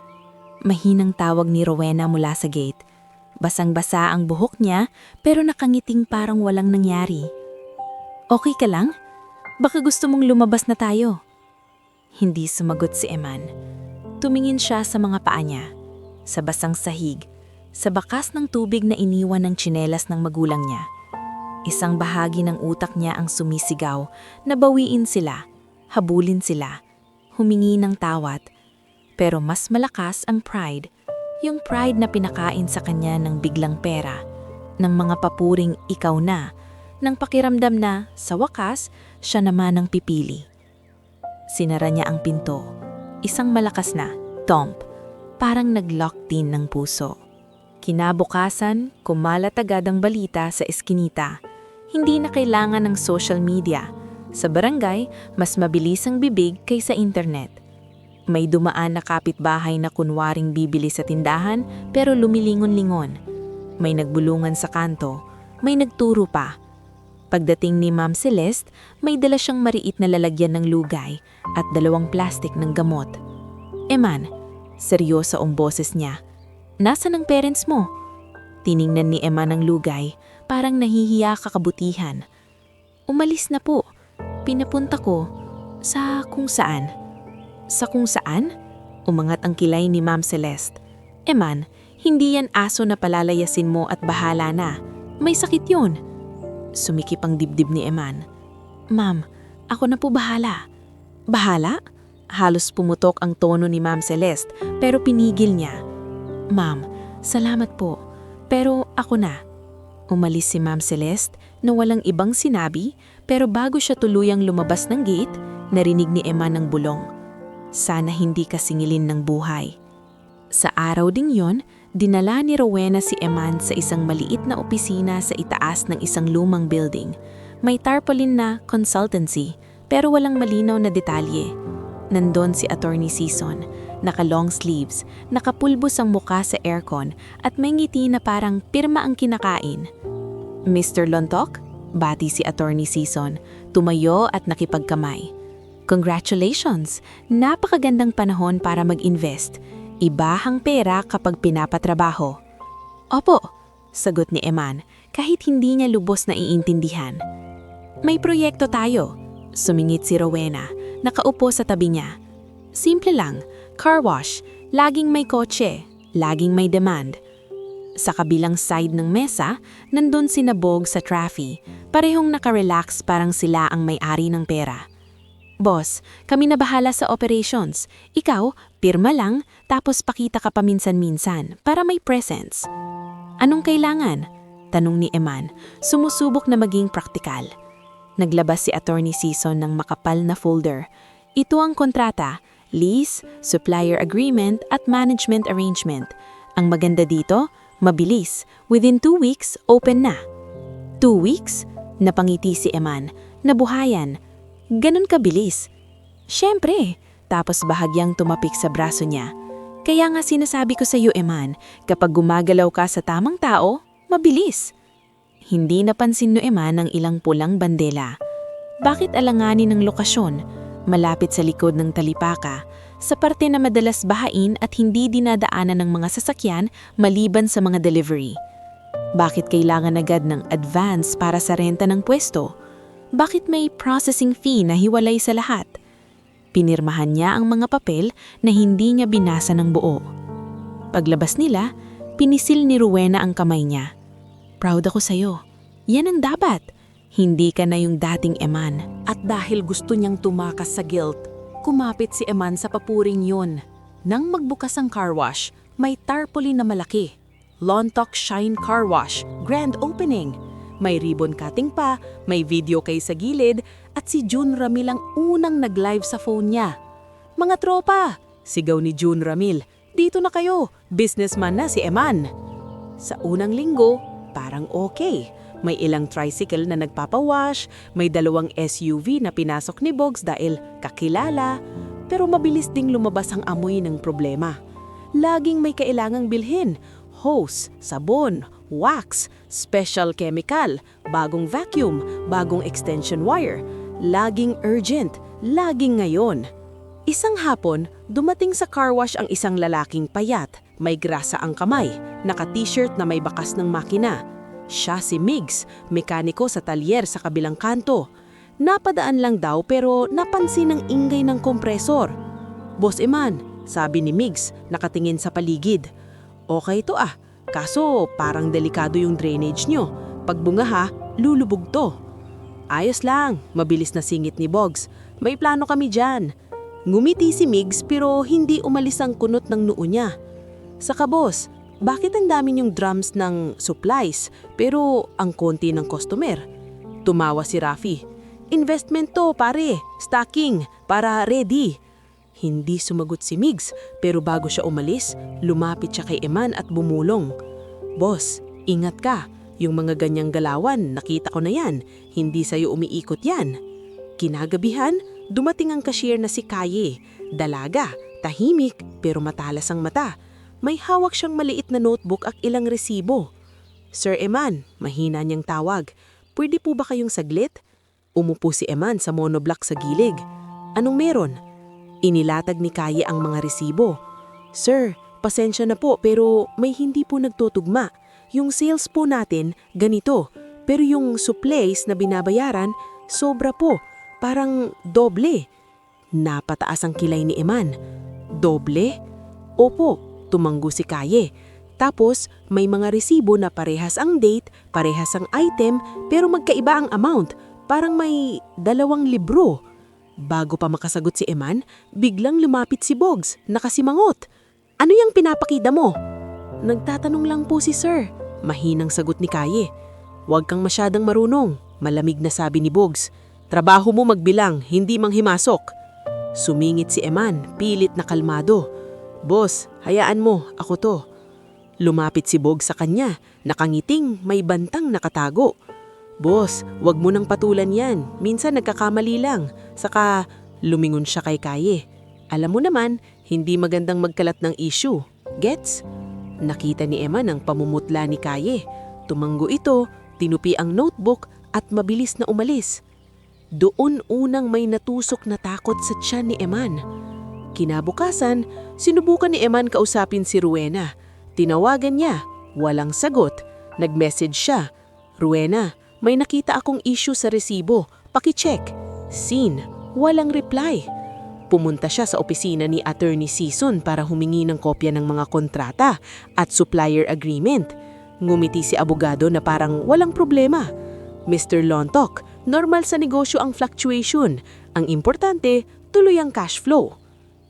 S2: Mahinang tawag ni Rowena mula sa gate. Basang-basa ang buhok niya pero nakangiting parang walang nangyari. Okay ka lang? Baka gusto mong lumabas na tayo. Hindi sumagot si Eman. Tumingin siya sa mga paa niya, sa basang sahig, sa bakas ng tubig na iniwan ng tsinelas ng magulang niya. Isang bahagi ng utak niya ang sumisigaw na bawiin sila, habulin sila, humingi ng tawad. Pero mas malakas ang pride. Yung pride na pinakain sa kanya ng biglang pera, ng mga papuring ikaw na, ng pakiramdam na, sa wakas, siya naman ang pipili. Sinara niya ang pinto. Isang malakas na, thump, parang nag-lock din ng puso. Kinabukasan, kumalat agad ang balita sa eskinita. Hindi na kailangan ng social media. Sa barangay, mas mabilis ang bibig kaysa internet. May dumaan na kapitbahay na kunwaring bibili sa tindahan pero lumilingon-lingon. May nagbulungan sa kanto, may nagturo pa. Pagdating ni Ma'am Celeste, may dala siyang mariit na lalagyan ng lugay at 2 plastik ng gamot. Eman, seryoso ang boses niya. Nasaan ang parents mo? Tiningnan ni Eman ang lugay, parang nahihiya kakabutihan. Umalis na po. Pinapunta ko sa kung saan. Sa kung saan? Umangat ang kilay ni Ma'am Celeste. Eman, hindi yan aso na palalayasin mo at bahala na. May sakit yun. Sumikip ang dibdib ni Eman. Ma'am, ako na po bahala. Bahala? Halos pumutok ang tono ni Ma'am Celeste pero pinigil niya. "Ma'am, salamat po. Pero ako na." Umalis si Ma'am Celeste na walang ibang sinabi pero bago siya tuluyang lumabas ng gate, narinig ni Eman ng bulong. "Sana hindi ka singilin ng buhay." Sa araw ding yon, dinala ni Rowena si Eman sa isang maliit na opisina sa itaas ng isang lumang building. May tarpaulin na consultancy pero walang malinaw na detalye. Nandun si Attorney Season, naka-long sleeves, nakapulbos ang muka sa aircon at may ngiti na parang pirma ang kinakain. "Mr. Lontok?" Bati si Attorney Season, tumayo at nakipagkamay. "Congratulations! Napakagandang panahon para mag-invest. Ibahang pera kapag pinapatrabaho." "Opo," sagot ni Eman, kahit hindi niya lubos na iintindihan. "May proyekto tayo," sumingit si Rowena, nakaupo sa tabi niya. "Simple lang, car wash, laging may kotse, laging may demand." Sa kabilang side ng mesa, nandun si Nabog sa Traffy, parehong nakarelax parang sila ang may-ari ng pera. "Boss, kami na bahala sa operations. Ikaw, pirma lang, tapos pakita ka paminsan-minsan para may presence." "Anong kailangan?" tanong ni Eman, sumusubok na maging praktikal. Naglabas si Attorney Season ng makapal na folder. Ito ang kontrata, lease, supplier agreement at management arrangement. Ang maganda dito, mabilis. Within 2 weeks, open na. 2 weeks? Napangiti si Eman, nabuhayan. "Ganun kabilis?" "Siyempre." Tapos bahagyang tumapik sa braso niya. "Kaya nga sinasabi ko sa iyo, Eman, kapag gumagalaw ka sa tamang tao, mabilis." Hindi napansin ni Eman ang ilang pulang bandela. Bakit alanganin ng lokasyon? Malapit sa likod ng talipaka, sa parte na madalas bahain at hindi dinadaanan ng mga sasakyan maliban sa mga delivery. Bakit kailangan agad ng advance para sa renta ng pwesto? Bakit may processing fee na hiwalay sa lahat? Pinirmahan niya ang mga papel na hindi niya binasa ng buo. Paglabas nila, pinisil ni Rowena ang kamay niya. "Proud ako sa'yo. Yan ang dapat. Hindi ka na yung dating Eman."
S1: At dahil gusto niyang tumakas sa guilt, kumapit si Eman sa papuring yun. Nang magbukas ang car wash, may tarpaulin na malaki. Lontok Shine Car Wash, grand opening. May ribbon cutting pa, may video kay sa gilid, at si June Ramil ang unang nag-live sa phone niya. "Mga tropa!" sigaw ni June Ramil. "Dito na kayo, businessman na si Eman." Sa unang linggo, parang okay. May ilang tricycle na nagpapawash, may 2 SUV na pinasok ni Bogs dahil kakilala, pero mabilis ding lumabas ang amoy ng problema. Laging may kailangang bilhin, hose, sabon, wax, special chemical, bagong vacuum, bagong extension wire. Laging urgent, laging ngayon. Isang hapon, dumating sa car wash ang isang lalaking payat, may grasa ang kamay, naka-t-shirt na may bakas ng makina. Siya si Migs, mekaniko sa talyer sa kabilang kanto. Napadaan lang daw pero napansin ang ingay ng kompresor. "Boss Eman," sabi ni Migs, nakatingin sa paligid. "Okay to kaso parang delikado yung drainage nyo. Pag bungaha, lulubog to." "Ayos lang," mabilis na singit ni Bogs. "May plano kami dyan." Ngumiti si Migs pero hindi umalis ang kunot ng noo niya. "Saka boss, bakit ang dami niyong drums ng supplies pero ang konti ng customer?" Tumawa si Rafi. "Investment to pare, stocking, para ready." Hindi sumagot si Migs pero bago siya umalis, lumapit siya kay Eman at bumulong. "Boss, ingat ka. Yung mga ganyang galawan, nakita ko na yan. Hindi sa'yo umiikot yan." Kinagabihan, dumating ang cashier na si Kaye. Dalaga, tahimik pero matalas ang mata. May hawak siyang maliit na notebook at ilang resibo. "Sir Eman," mahina niyang tawag. "Pwede po ba kayong saglit?" Umupo si Eman sa monoblock sa gilid. "Anong meron?" Inilatag ni Kaye ang mga resibo. "Sir, pasensya na po pero may hindi po nagtutugma. Yung sales po natin, ganito. Pero yung supplies na binabayaran, sobra po. Parang doble." Napataas ang kilay ni Eman. "Doble?" "Opo," tumanggo si Kaye. "Tapos may mga resibo na parehas ang date, parehas ang item, pero magkaiba ang amount. Parang may 2 libro." Bago pa makasagot si Eman, biglang lumapit si Bogs, nakasimangot. Ano yung pinapakita mo? Nagtatanong lang po si Sir. Mahinang sagot ni Kaye. Huwag kang masyadang marunong, malamig na sabi ni Bogs. Trabaho mo magbilang, hindi manghimasok. Sumingit si Eman, pilit na kalmado. Boss, hayaan mo, ako to. Lumapit si Bogs sa kanya, nakangiting may bantang nakatago. Boss, wag mo nang patulan yan. Minsan nagkakamali lang. Saka, lumingon siya kay Kaye. Alam mo naman, hindi magandang magkalat ng issue. Gets? Nakita ni Eman ang pamumutla ni Kaye. Tumanggo ito, tinupi ang notebook at mabilis na umalis. Doon unang may natusok na takot sa tiyan ni Eman. Kinabukasan, sinubukan ni Eman kausapin si Rowena. Tinawagan niya, walang sagot. Nag-message siya. Rowena, may nakita akong issue sa resibo. Paki-check. Seen. Walang reply. Pumunta siya sa opisina ni Attorney Season para humingi ng kopya ng mga kontrata at supplier agreement. Ngumiti si abogado na parang walang problema. Mr. Lontok, normal sa negosyo ang fluctuation. Ang importante, tuloy ang cash flow.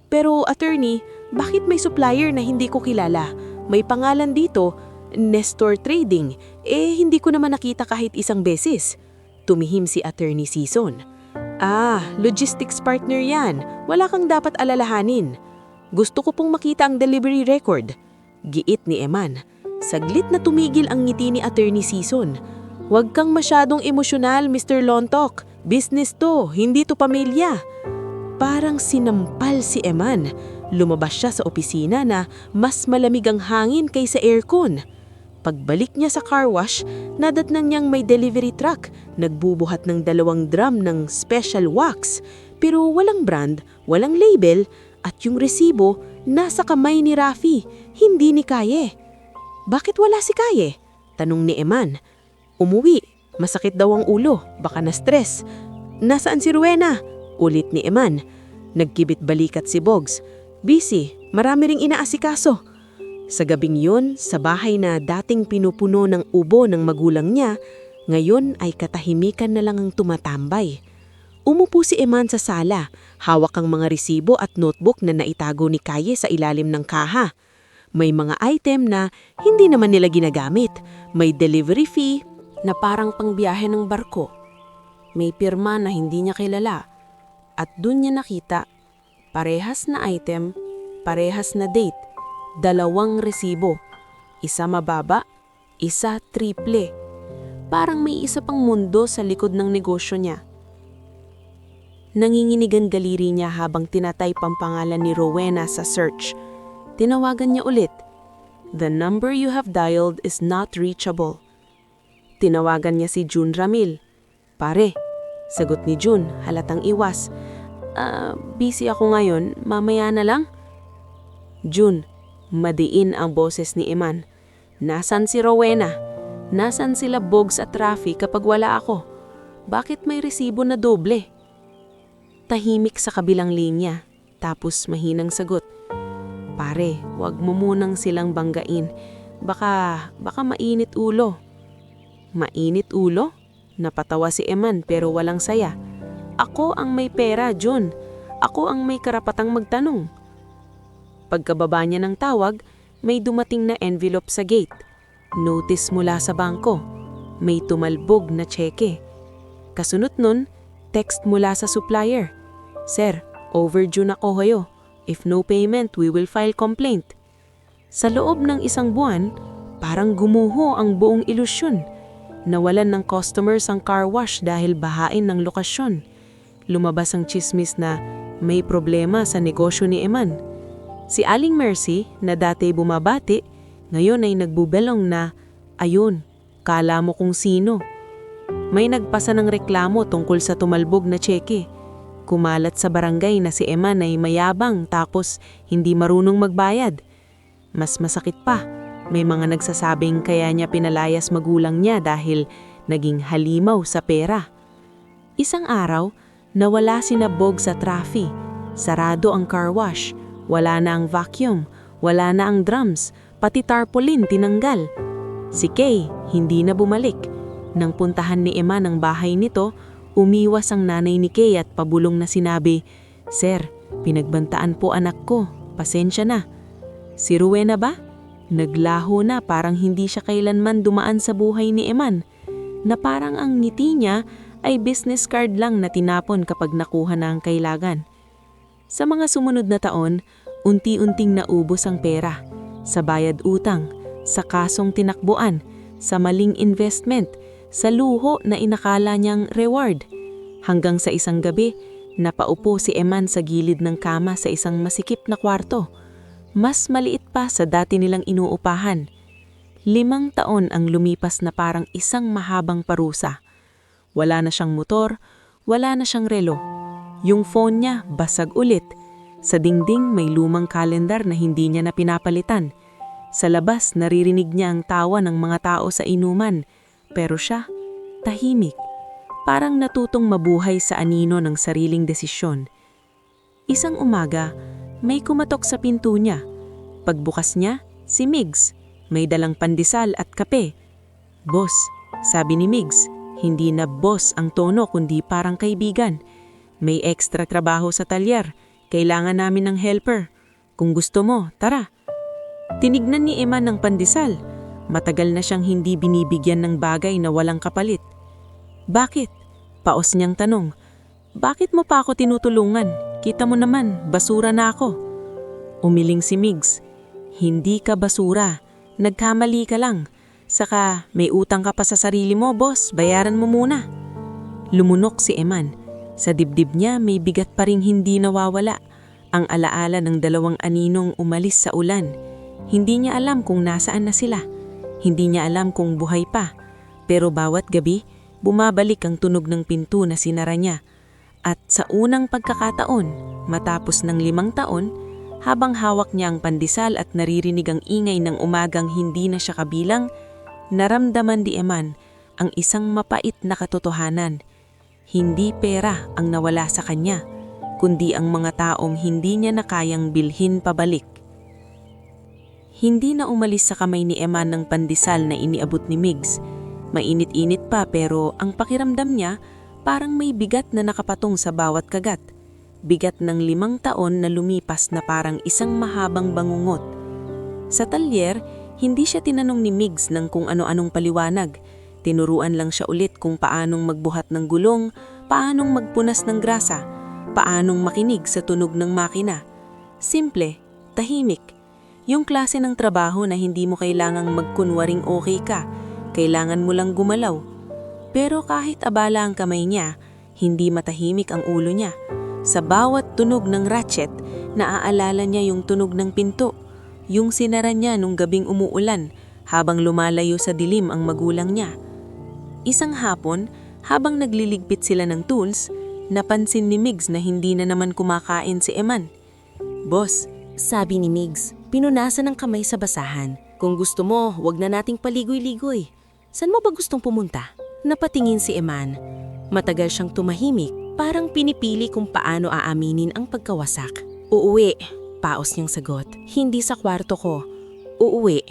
S1: Pero attorney, bakit may supplier na hindi ko kilala? May pangalan dito, Nestor Trading, hindi ko naman nakita kahit isang beses. Tumihim si Attorney Season. Logistics partner yan. Wala kang dapat alalahanin. Gusto ko pong makita ang delivery record. Giit ni Eman. Saglit na tumigil ang ngiti ni Attorney Season. Huwag kang masyadong emosyonal, Mr. Lontok. Business to, hindi to pamilya. Parang sinampal si Eman. Lumabas siya sa opisina na mas malamig ang hangin kaysa aircon. Pagbalik niya sa car wash, nadatnan niyang may delivery truck, nagbubuhat ng 2 drum ng special wax, pero walang brand, walang label, at yung resibo nasa kamay ni Rafi, hindi ni Kaye. Bakit wala si Kaye? Tanong ni Eman. Umuwi, masakit daw ang ulo, baka na-stress. Nasaan si Rowena? Ulit ni Eman. Nagkibit balikat si Bogs. Busy, marami ring inaasikaso. Sa gabing yun, sa bahay na dating pinupuno ng ubo ng magulang niya, ngayon ay katahimikan na lang ang tumatambay. Umupo si Eman sa sala, hawak ang mga resibo at notebook na naitago ni Kaye sa ilalim ng kaha. May mga item na hindi naman nila ginagamit. May delivery fee na parang pangbiyahe ng barko. May pirma na hindi niya kilala. At dun niya nakita, parehas na item, parehas na date. 2 resibo. Isa mababa, isa triple. Parang may isa pang mundo sa likod ng negosyo niya. Nanginginig ang daliri niya habang tinatype ang pangalan ni Rowena sa search. Tinawagan niya ulit. The number you have dialed is not reachable. Tinawagan niya si June Ramil. Pare, sagot ni June, halatang iwas. Busy ako ngayon, mamaya na lang. June, madiin ang boses ni Eman. Nasaan si Rowena? Nasaan sila Bogs at Rafi kapag wala ako? Bakit may resibo na doble? Tahimik sa kabilang linya, tapos mahinang sagot. Pare, wag mo munang silang banggain. Baka mainit ulo. Mainit ulo? Napatawa si Eman pero walang saya. Ako ang may pera, June. Ako ang may karapatang magtanong. Pagkababa niya ng tawag, may dumating na envelope sa gate. Notice mula sa bangko. May tumalbog na tseke. Kasunod nun, text mula sa supplier. Sir, overdue na ko kayo. If no payment, we will file complaint. Sa loob ng 1 buwan, parang gumuho ang buong ilusyon. Nawalan ng customers ang car wash dahil bahain ng lokasyon. Lumabas ang chismis na may problema sa negosyo ni Eman. Si Aling Mercy, na dati bumabati, ngayon ay nagbubelong na, ayun, kala mo kung sino. May nagpasa ng reklamo tungkol sa tumalbog na tseke. Kumalat sa barangay na si Eman ay mayabang tapos hindi marunong magbayad. Mas masakit pa, may mga nagsasabing kaya niya pinalayas magulang niya dahil naging halimaw sa pera. Isang araw, nawala sina Bogs at Rafi. Sarado ang car wash. Wala na ang vacuum, wala na ang drums, pati tarpaulin tinanggal. Si Kay hindi na bumalik. Nang puntahan ni Eman ang bahay nito,
S2: Umiwas ang nanay ni Kay at pabulong na sinabi, "Sir, pinagbantaan po anak ko. Pasensya na." Si Rowena ba? Naglaho na parang hindi siya kailanman dumaan sa buhay ni Eman, na parang ang ngiti niya ay business card lang na tinapon kapag nakuha na ang kailangan. Sa mga sumunod na taon, unti-unting naubos ang pera, sa bayad utang, sa kasong tinakbuan, sa maling investment, sa luho na inakala niyang reward. Hanggang sa isang gabi, napaupo si Eman sa gilid ng kama sa isang masikip na kwarto. Mas maliit pa sa dati nilang inuupahan. 5 taon ang lumipas na parang isang mahabang parusa. Wala na siyang motor, wala na siyang relo. Yung phone niya basag ulit. Sa dingding may lumang kalendar na hindi niya na pinapalitan. Sa labas naririnig niya ang tawa ng mga tao sa inuman. Pero siya, tahimik. Parang natutong mabuhay sa anino ng sariling desisyon. Isang umaga, may kumatok sa pinto niya. Pagbukas niya, si Migs. May dalang pandesal at kape. "Boss," sabi ni Migs. Hindi na boss ang tono kundi parang kaibigan. "May extra trabaho sa talyer. Kailangan namin ng helper. Kung gusto mo, tara." Tinignan ni Eman ng pandesal. Matagal na siyang hindi binibigyan ng bagay na walang kapalit. "Bakit?" Paos niyang tanong. "Bakit mo pa ako tinutulungan? Kita mo naman, basura na ako." Umiling si Migs. "Hindi ka basura. Nagkamali ka lang. Saka may utang ka pa sa sarili mo, boss. Bayaran mo muna." Lumunok si Eman. Sa dibdib niya may bigat pa ring hindi nawawala. Ang alaala ng 2 aninong umalis sa ulan. Hindi niya alam kung nasaan na sila. Hindi niya alam kung buhay pa. Pero bawat gabi, bumabalik ang tunog ng pinto na sinara niya. At sa unang pagkakataon, matapos ng 5 taon, habang hawak niya ang pandesal at naririnig ang ingay ng umagang hindi na siya kabilang, naramdaman ni Eman ang isang mapait na katotohanan. Hindi pera ang nawala sa kanya, kundi ang mga taong hindi niya na kayang bilhin pabalik. Hindi na umalis sa kamay ni Eman ng pandesal na iniabot ni Migs. Mainit-init pa pero ang pakiramdam niya parang may bigat na nakapatong sa bawat kagat. Bigat ng 5 taon na lumipas na parang isang mahabang bangungot. Sa talyer, hindi siya tinanong ni Migs ng kung ano-anong paliwanag. Tinuruan lang siya ulit kung paanong magbuhat ng gulong, paanong magpunas ng grasa, paanong makinig sa tunog ng makina. Simple, tahimik. Yung klase ng trabaho na hindi mo kailangang magkunwaring okay ka, kailangan mo lang gumalaw. Pero kahit abala ang kamay niya, hindi matahimik ang ulo niya. Sa bawat tunog ng ratchet, naaalala niya yung tunog ng pinto, yung sinara niya nung gabing umuulan habang lumalayo sa dilim ang magulang niya. Isang hapon, habang nagliligpit sila ng tools, napansin ni Migs na hindi na naman kumakain si Eman. "Boss," sabi ni Migs, pinunasan ng kamay sa basahan. "Kung gusto mo, wag na nating paligoy-ligoy. Saan mo ba gustong pumunta?" Napatingin si Eman. Matagal siyang tumahimik, parang pinipili kung paano aaminin ang pagkawasak. "Uuwi," paos niyang sagot. "Hindi sa kwarto ko. Uuwi."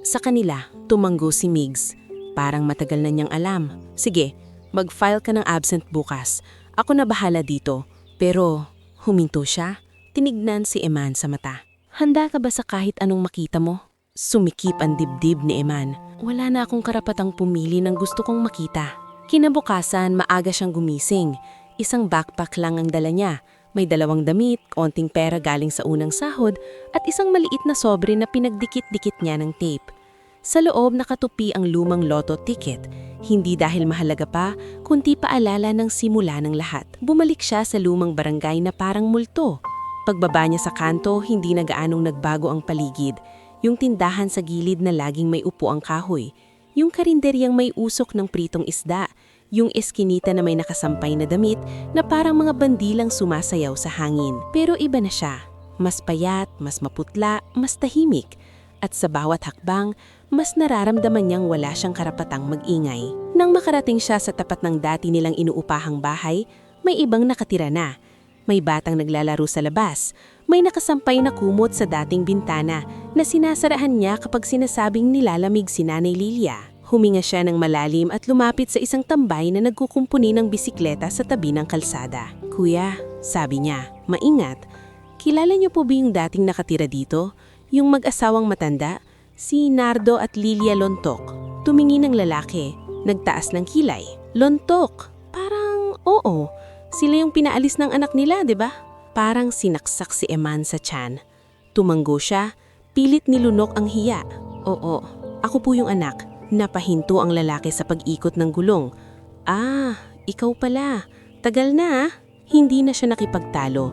S2: Sa kanila, tumanggo si Migs. Parang matagal na niyang alam. "Sige, mag-file ka ng absent bukas. Ako na bahala dito." Pero huminto siya. Tinignan si Eman sa mata. "Handa ka ba sa kahit anong makita mo?" Sumikip ang dibdib ni Eman. Wala na akong karapatang pumili ng gusto kong makita. Kinabukasan, maaga siyang gumising. Isang backpack lang ang dala niya. May 2 damit, konting pera galing sa unang sahod, at isang maliit na sobre na pinagdikit-dikit niya ng tape. Sa loob nakatupi ang lumang lotto ticket. Hindi dahil mahalaga pa, kundi paalala ng simula ng lahat. Bumalik siya sa lumang barangay na parang multo. Pagbaba niya sa kanto, hindi na gaanong nagbago ang paligid. Yung tindahan sa gilid na laging may upo ang kahoy. Yung karinderyang may usok ng pritong isda. Yung eskinita na may nakasampay na damit na parang mga bandilang sumasayaw sa hangin. Pero iba na siya. Mas payat, mas maputla, mas tahimik. At sa bawat hakbang, mas nararamdaman niyang wala siyang karapatang mag-ingay. Nang makarating siya sa tapat ng dati nilang inuupahang bahay, may ibang nakatira na. May batang naglalaro sa labas. May nakasampay na kumot sa dating bintana na sinasarahan niya kapag sinasabing nilalamig si Nanay Lilia.
S1: Huminga siya ng malalim at lumapit sa isang tambay na nagkukumpuni ng bisikleta sa tabi ng kalsada. Kuya, sabi niya, maingat. Kilala niyo po ba yung dating nakatira dito? Yung mag-asawang matanda? Si Nardo at Lilia Lontok. Tumingin ang lalaki. Nagtaas ng kilay. Lontok! Parang oo. Sila yung pinaalis ng anak nila, di ba? Parang sinaksak si Eman sa tiyan. Tumanggo siya. Pilit nilunok ang hiya. Oo, ako po yung anak. Napahinto ang lalaki sa pag-ikot ng gulong. Ah, ikaw pala. Tagal na ah. Hindi na siya nakipagtalo.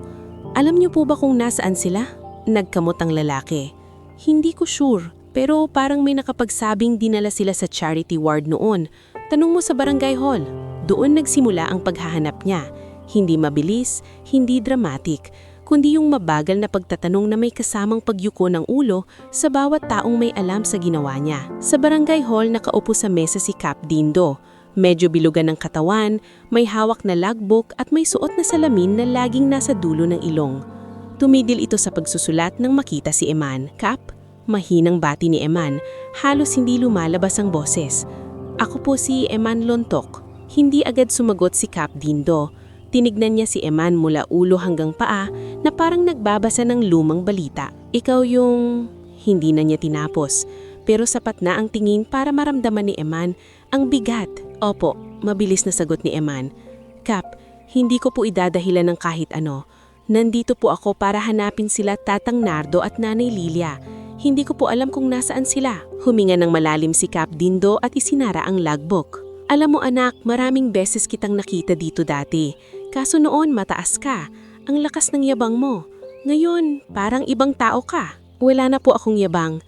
S1: Alam niyo po ba kung nasaan sila? Nagkamot ang lalaki. Hindi ko sure, pero parang may nakapagsabing dinala sila sa charity ward noon. Tanong mo sa barangay hall. Doon nagsimula ang paghahanap niya. Hindi mabilis, hindi dramatic, kundi yung mabagal na pagtatanong na may kasamang pagyuko ng ulo sa bawat taong may alam sa ginawa niya. Sa barangay hall nakaupo sa mesa si Cap Dindo. Medyo bilugan ng katawan, may hawak na logbook at may suot na salamin na laging nasa dulo ng ilong. Tumigil ito sa pagsusulat nang makita si Eman. Cap, mahinang bati ni Eman, halos hindi lumalabas ang boses. Ako po si Eman Lontok. Hindi agad sumagot si Cap Dindo. Tinignan niya si Eman mula ulo hanggang paa na parang nagbabasa ng lumang balita. Ikaw yung... Hindi na niya tinapos. Pero sapat na ang tingin para maramdaman ni Eman ang bigat. Opo, mabilis na sagot ni Eman. Cap, hindi ko po idadahilan ng kahit ano. Nandito po ako para hanapin sila Tatang Nardo at Nanay Lilia. Hindi ko po alam kung nasaan sila. Huminga ng malalim si Cap Dindo at isinara ang logbook. Alam mo anak, maraming beses kitang nakita dito dati. Kaso noon mataas ka. Ang lakas ng yabang mo. Ngayon, parang ibang tao ka. Wala na po akong yabang.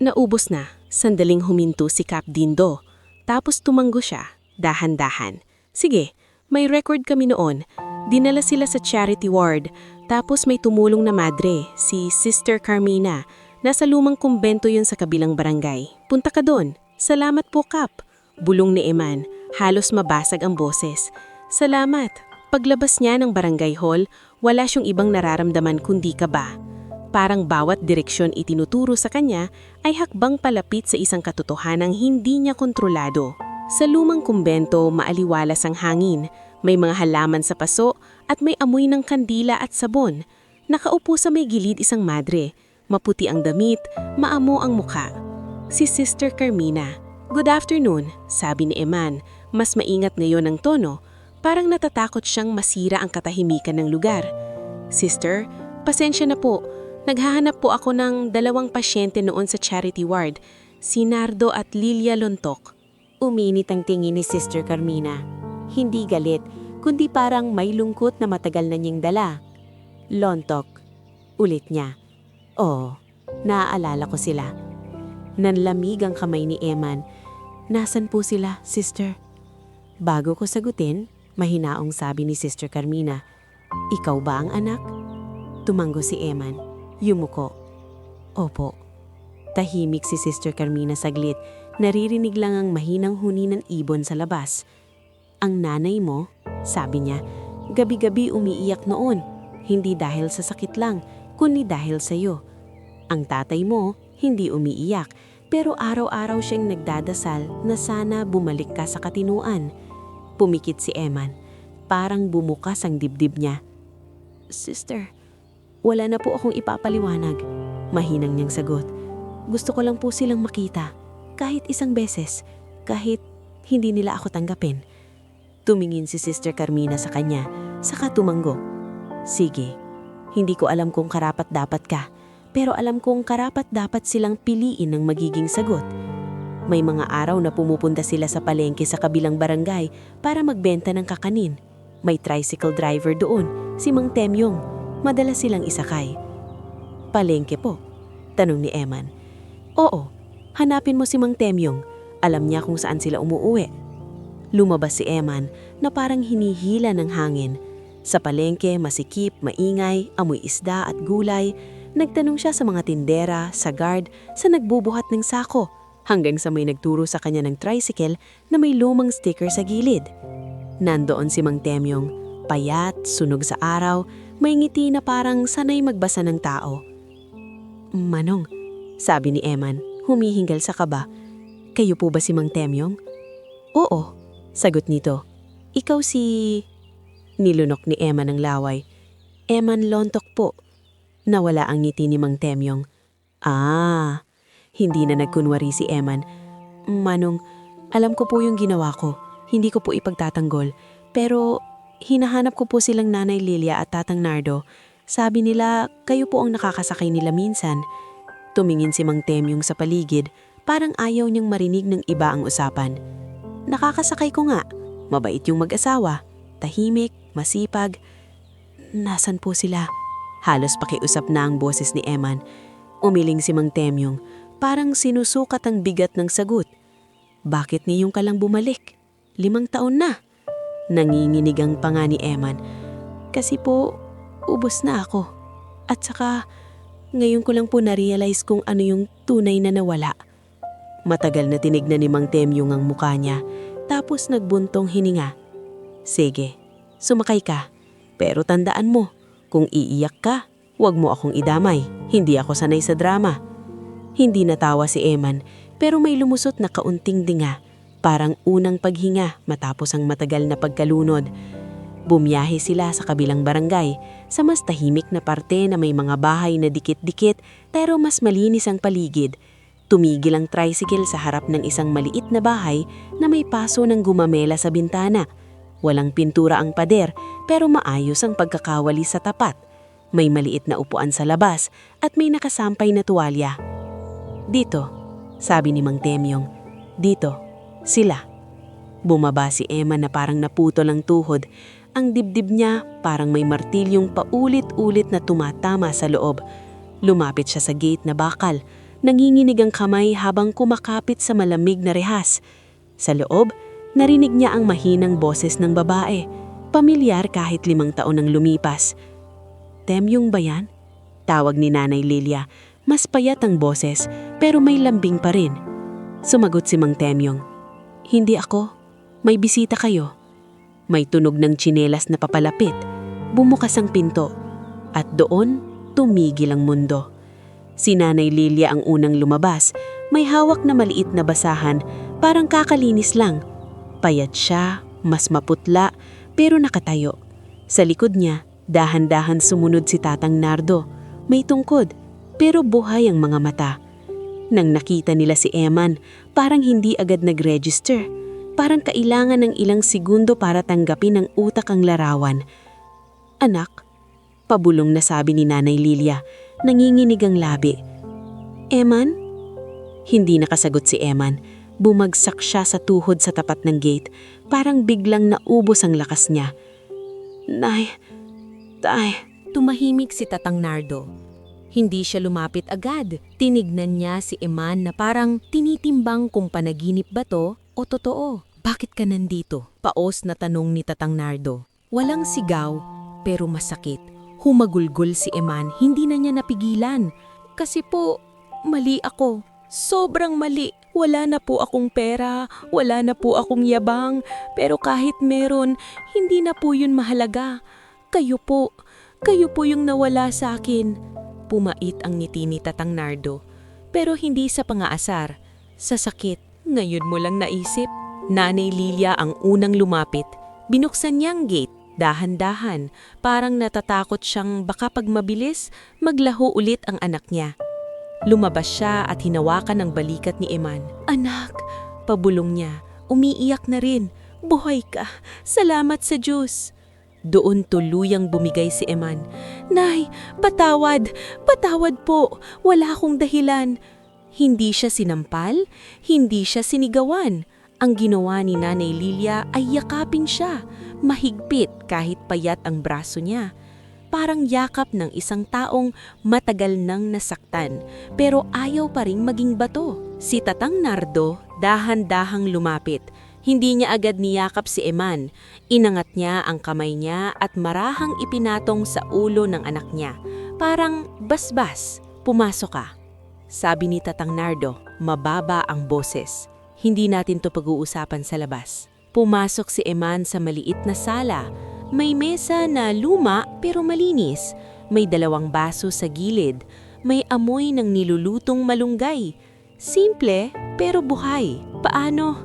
S1: Naubos na. Sandaling huminto si Cap Dindo. Tapos tumanggo siya. Dahan-dahan. Sige, may record kami noon. Dinala sila sa charity ward. Tapos may tumulong na madre, si Sister Carmina. Nasa lumang kumbento yun sa kabilang barangay. Punta ka doon. Salamat po, Cap. Bulong ni Eman. Halos mabasag ang boses. Salamat. Paglabas niya ng barangay hall, wala siyang ibang nararamdaman kundi kaba. Parang bawat direksyon itinuturo sa kanya ay hakbang palapit sa isang katotohanang hindi niya kontrolado. Sa lumang kumbento, maaliwalas ang hangin, may mga halaman sa paso at may amoy ng kandila at sabon. Nakaupo sa may gilid isang madre, maputi ang damit, maamo ang mukha. Si Sister Carmina. Good afternoon, sabi ni Eman, mas maingat ngayon ang tono, parang natatakot siyang masira ang katahimikan ng lugar. Sister, pasensya na po, naghahanap po ako ng 2 pasyente noon sa charity ward, si Nardo at Lilia Lontok.
S2: Uminit ang tingin ni Sister Carmina. Hindi galit, kundi parang may lungkot na matagal na niyang dala. Lontok. Ulit niya. Oo, naaalala ko sila. Nanlamig ang kamay ni Eman. Nasaan po sila, sister? Bago ko sagutin, mahinaong sabi ni Sister Carmina. Ikaw ba ang anak? Tumanggo si Eman. Yumuko. Opo. Tahimik si Sister Carmina saglit. Naririnig lang ang mahinang huni ng ibon sa labas. Ang nanay mo, sabi niya, gabi-gabi umiiyak noon. Hindi dahil sa sakit lang, kundi dahil sa iyo. Ang tatay mo, hindi umiiyak, pero araw-araw siyang nagdadasal na sana bumalik ka sa katinuan. Pumikit si Eman. Parang bumukas ang dibdib niya. Sister, wala na po akong ipapaliwanag. Mahinang niyang sagot. Gusto ko lang po silang makita. Kahit isang beses, kahit hindi nila ako tanggapin. Tumingin si Sister Carmina sa kanya, saka tumanggo. Sige, hindi ko alam kung karapat-dapat ka, pero alam kong karapat-dapat silang piliin ng magiging sagot. May mga araw na pumupunta sila sa palengke sa kabilang barangay para magbenta ng kakanin. May tricycle driver doon, si Mang Temyong. Madalas silang isakay. Palengke po? Tanong ni Eman. Oo. Hanapin mo si Mang Temyong. Alam niya kung saan sila umuuwi. Lumabas si Eman na parang hinihila ng hangin. Sa palengke, masikip, maingay, amoy isda at gulay. Nagtanong siya sa mga tindera, sa guard, sa nagbubuhat ng sako, hanggang sa may nagturo sa kanya ng tricycle na may lumang sticker sa gilid. Nandoon si Mang Temyong, payat, sunog sa araw, may ngiti na parang sanay magbasa ng tao. Manong, sabi ni Eman, humihinggal sa kaba. Kayo po ba si Mang Temyong? Oo, sagot nito. Ikaw si... Nilunok ni Emma ng laway. Eman Lontok po. Nawala ang ngiti ni Mang Temyong. Ah, hindi na nagkunwari si Eman. Manong, alam ko po yung ginawa ko. Hindi ko po ipagtatanggol. Pero hinahanap ko po silang Nanay Lilia at Tatang Nardo. Sabi nila, kayo po ang nakakasakay nila minsan. Tumingin si Mang Temyong sa paligid, parang ayaw niyang marinig ng iba ang usapan. Nakakasakay ko nga. Mabait yung mag-asawa. Tahimik, masipag. Nasaan po sila? Halos pakiusap na ang boses ni Eman. Umiling si Mang Temyong, parang sinusukat ang bigat ng sagot. Bakit niyong ka lang bumalik? 5 taon na. Nanginginig ang panga ni Eman. Kasi po, ubos na ako. At saka, ngayon ko lang po na-realize kung ano yung tunay na nawala. Matagal na tinignan ni Mang Temyong ang mukha niya, tapos nagbuntong hininga. Sige, sumakay ka. Pero tandaan mo, kung iiyak ka, huwag mo akong idamay. Hindi ako sanay sa drama. Hindi natawa si Eman, pero may lumusot na kaunting dinga. Parang unang paghinga matapos ang matagal na pagkalunod. Bumiyahe sila sa kabilang barangay, sa mas tahimik na parte na may mga bahay na dikit-dikit pero mas malinis ang paligid. Tumigil ang tricycle sa harap ng isang maliit na bahay na may paso ng gumamela sa bintana. Walang pintura ang pader pero maayos ang pagkakawali sa tapat. May maliit na upuan sa labas at may nakasampay na tuwalya. Dito, sabi ni Mang Temyong. Dito, sila. Bumaba si Emma na parang naputol ang tuhod. Ang dibdib niya parang may martilyong paulit-ulit na tumatama sa loob. Lumapit siya sa gate na bakal. Nanginginig ang kamay habang kumakapit sa malamig na rehas. Sa loob, narinig niya ang mahinang boses ng babae. Pamilyar kahit 5 taon ang lumipas. Temyong ba yan? Tawag ni Nanay Lilia. Mas payat ang boses pero may lambing pa rin. Sumagot si Mang Temyong. Hindi ako. May bisita kayo. May tunog ng tsinelas na papalapit. Bumukas ang pinto. At doon, tumigil ang mundo. Si Nanay Lilia ang unang lumabas. May hawak na maliit na basahan, parang kakalinis lang. Payat siya, mas maputla, pero nakatayo. Sa likod niya, dahan-dahan sumunod si Tatang Nardo. May tungkod, pero buhay ang mga mata. Nang nakita nila si Eman, parang hindi agad nag-register. Parang kailangan ng ilang segundo para tanggapin ng utak ang larawan. Anak, pabulong na sabi ni Nanay Lilia, nanginginig ang labi. Eman? Hindi nakasagot si Eman. Bumagsak siya sa tuhod sa tapat ng gate. Parang biglang naubos ang lakas niya. Nay, tay.
S3: Tumahimik si Tatang Nardo. Hindi siya lumapit agad. Tinignan niya si Eman na parang tinitimbang kung panaginip ba to o totoo. Bakit ka nandito? Paos na tanong ni Tatang Nardo. Walang sigaw, pero masakit. Humagulgol si Eman, hindi na niya napigilan. Kasi po, mali ako. Sobrang mali. Wala na po akong pera, wala na po akong yabang. Pero kahit meron, hindi na po yun mahalaga. Kayo po yung nawala sa akin. Pumait ang ngiti ni Tatang Nardo. Pero hindi sa pangaasar. Sa sakit, ngayon mo lang naisip. Nanay Lilia ang unang lumapit. Binuksan niya ang gate, dahan-dahan. Parang natatakot siyang baka pag mabilis, maglaho ulit ang anak niya. Lumabas siya at hinawakan ang balikat ni Eman. Anak, pabulong niya. Umiiyak na rin. Buhay ka. Salamat sa Diyos. Doon tuluyang bumigay si Eman. Nay, patawad. Patawad po. Wala akong dahilan. Hindi siya sinampal. Hindi siya sinigawan. Ang ginawa ni Nanay Lilia ay yakapin siya. Mahigpit kahit payat ang braso niya. Parang yakap ng isang taong matagal nang nasaktan pero ayaw pa ring maging bato. Si Tatang Nardo dahan-dahang lumapit. Hindi niya agad niyakap si Eman. Inangat niya ang kamay niya at marahang ipinatong sa ulo ng anak niya. Parang basbas, pumasok ka. Sabi ni Tatang Nardo, mababa ang boses. Hindi natin to pag-uusapan sa labas. Pumasok si Eman sa maliit na sala. May mesa na luma pero malinis. May 2 baso sa gilid. May amoy ng nilulutong malunggay. Simple, pero buhay. Paano?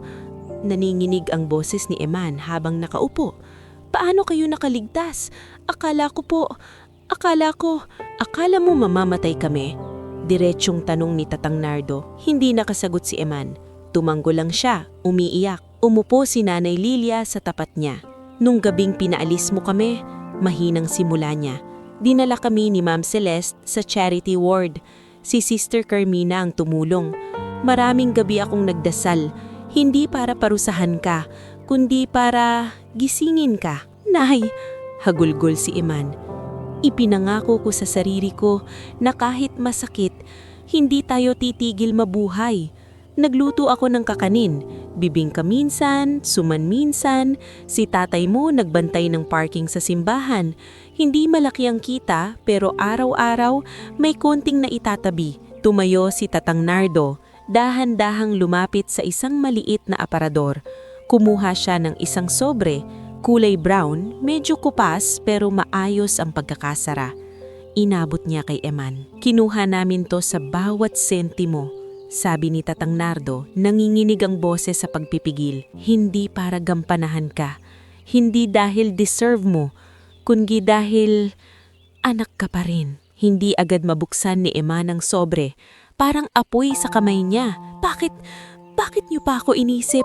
S3: Naninginig ang boses ni Eman habang nakaupo. Paano kayo nakaligtas? Akala mo mamamatay kami? Diretsyong tanong ni Tatang Nardo. Hindi nakasagot si Eman. Tumango lang siya, umiiyak. Umupo si Nanay Lilia sa tapat niya. Nung gabing pinaalis mo kami, mahinang simula niya. Dinala kami ni Ma'am Celeste sa charity ward. Si Sister Carmina ang tumulong. Maraming gabi akong nagdasal, hindi para parusahan ka, kundi para gisingin ka. Nay, hagulgol si Eman. Ipinangako ko sa sarili ko na kahit masakit, hindi tayo titigil mabuhay. Nagluto ako ng kakanin, bibingka minsan, suman minsan, si tatay mo nagbantay ng parking sa simbahan. Hindi malaki ang kita pero araw-araw may konting naitatabi. Tumayo si Tatang Nardo, dahan-dahang lumapit sa isang maliit na aparador. Kumuha siya ng isang sobre, kulay brown, medyo kupas pero maayos ang pagkakasara. Inabot niya kay Eman. Kinuha namin to sa bawat sentimo. Sabi ni Tatang Nardo, nanginginig ang boses sa pagpipigil. Hindi para gampanahan ka. Hindi dahil deserve mo, kundi dahil anak ka pa rin. Hindi agad mabuksan ni Eman ang sobre. Parang apoy sa kamay niya. Bakit niyo pa ako inisip?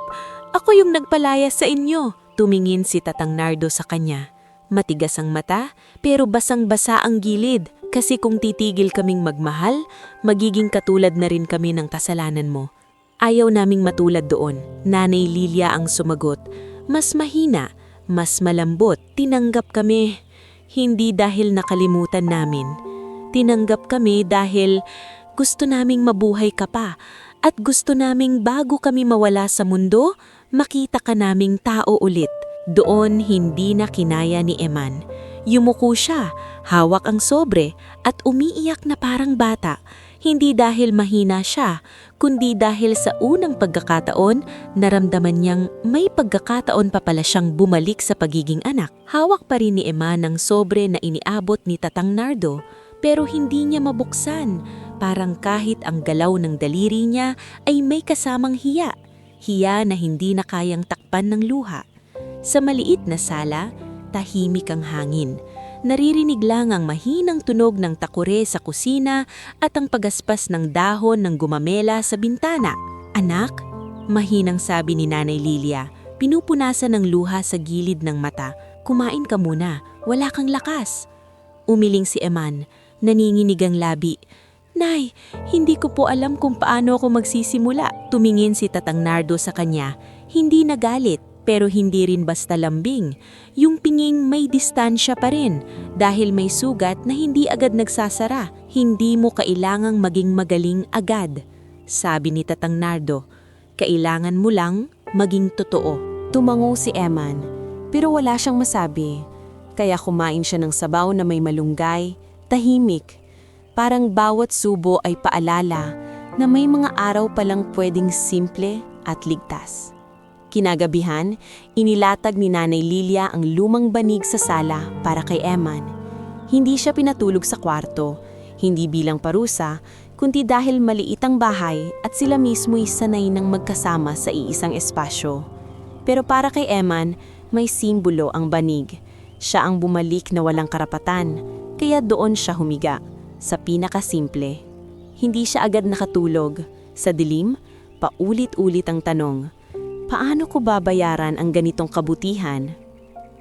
S3: Ako yung nagpalayas sa inyo. Tumingin si Tatang Nardo sa kanya. Matigas ang mata, pero basang-basa ang gilid. Kasi kung titigil kaming magmahal, magiging katulad na rin kami ng kasalanan mo. Ayaw naming matulad doon. Nanay Lilia ang sumagot. Mas mahina, mas malambot, tinanggap kami. Hindi dahil nakalimutan namin. Tinanggap kami dahil gusto naming mabuhay ka pa. At gusto naming bago kami mawala sa mundo, makita ka naming tao ulit. Doon hindi na kinaya ni Eman. Yumuko siya, hawak ang sobre at umiiyak na parang bata. Hindi dahil mahina siya, kundi dahil sa unang pagkakataon, naramdaman niyang may pagkakataon pa pala siyang bumalik sa pagiging anak. Hawak pa rin ni Eman ang sobre na iniabot ni Tatang Nardo, pero hindi niya mabuksan. Parang kahit ang galaw ng daliri niya ay may kasamang hiya. Hiya na hindi na kayang takpan ng luha. Sa maliit na sala, tahimik ang hangin. Naririnig lang ang mahinang tunog ng takure sa kusina at ang pagaspas ng dahon ng gumamela sa bintana. Anak, mahinang sabi ni Nanay Lilia, pinupunasan ng luha sa gilid ng mata. Kumain ka muna, wala kang lakas. Umiling si Eman, naninginig ang labi. Nay, hindi ko po alam kung paano ako magsisimula. Tumingin si Tatang Nardo sa kanya, hindi nagalit. Pero hindi rin basta lambing. Yung pinging may distansya pa rin dahil may sugat na hindi agad nagsasara. Hindi mo kailangang maging magaling agad. Sabi ni Tatang Nardo, kailangan mo lang maging totoo.
S1: Tumango si Eman, pero wala siyang masabi. Kaya kumain siya ng sabaw na may malunggay, tahimik. Parang bawat subo ay paalala na may mga araw palang pwedeng simple at ligtas. Kinagabihan, inilatag ni Nanay Lilia ang lumang banig sa sala para kay Eman. Hindi siya pinatulog sa kwarto, hindi bilang parusa, kundi dahil maliit ang bahay at sila mismo'y sanay ng magkasama sa iisang espasyo. Pero para kay Eman, may simbolo ang banig. Siya ang bumalik na walang karapatan, kaya doon siya humiga, sa pinakasimple. Hindi siya agad nakatulog. Sa dilim, paulit-ulit ang tanong, paano ko babayaran ang ganitong kabutihan?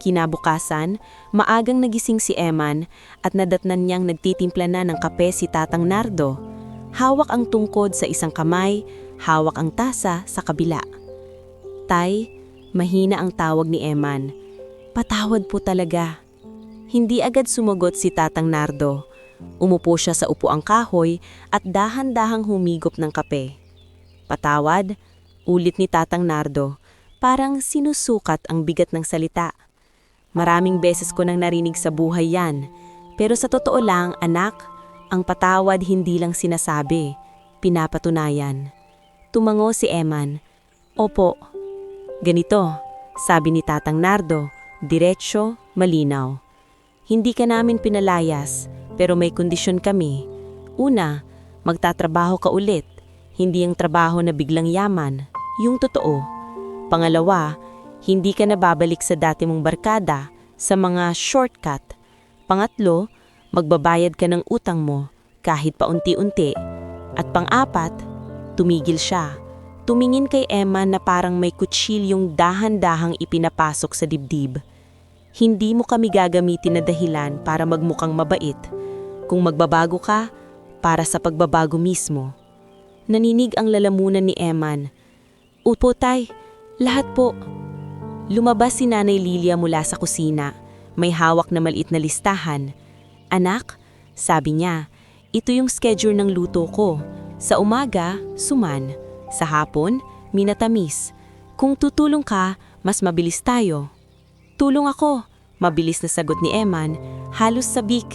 S1: Kinabukasan, maagang nagising si Eman at nadatnan niyang nagtitimpla na ng kape si Tatang Nardo. Hawak ang tungkod sa isang kamay, hawak ang tasa sa kabila. Tay, mahina ang tawag ni Eman. Patawad po talaga. Hindi agad sumagot si Tatang Nardo. Umupo siya sa upuang kahoy at dahan-dahang humigop ng kape. Patawad? Ulit ni Tatang Nardo, parang sinusukat ang bigat ng salita. Maraming beses ko nang narinig sa buhay yan. Pero sa totoo lang, anak, ang patawad hindi lang sinasabi, pinapatunayan. Tumango si Eman. Opo. Ganito, sabi ni Tatang Nardo, diretsyo, malinaw. Hindi ka namin pinalayas, pero may kondisyon kami. Una, magtatrabaho ka ulit. hindi ang trabaho na biglang yaman, yung totoo. Pangalawa, hindi ka na babalik sa dati mong barkada, sa mga shortcut. Pangatlo, magbabayad ka ng utang mo, kahit paunti-unti. At pang-apat, tumigil siya. Tumingin kay Eman na parang may kutsilyong dahan-dahang ipinapasok sa dibdib. Hindi mo kami gagamitin na dahilan para magmukhang mabait. Kung magbabago ka, para sa pagbabago mismo. Naninig ang lalamunan ni Eman. Upo tay, lahat po. Lumabas si Nanay Lilia mula sa kusina. May hawak na maliit na listahan. Anak, sabi niya, ito yung schedule ng luto ko. Sa umaga, suman. Sa hapon, minatamis. Kung tutulong ka, mas mabilis tayo. Tulong ako, mabilis na sagot ni Eman, halos sabik.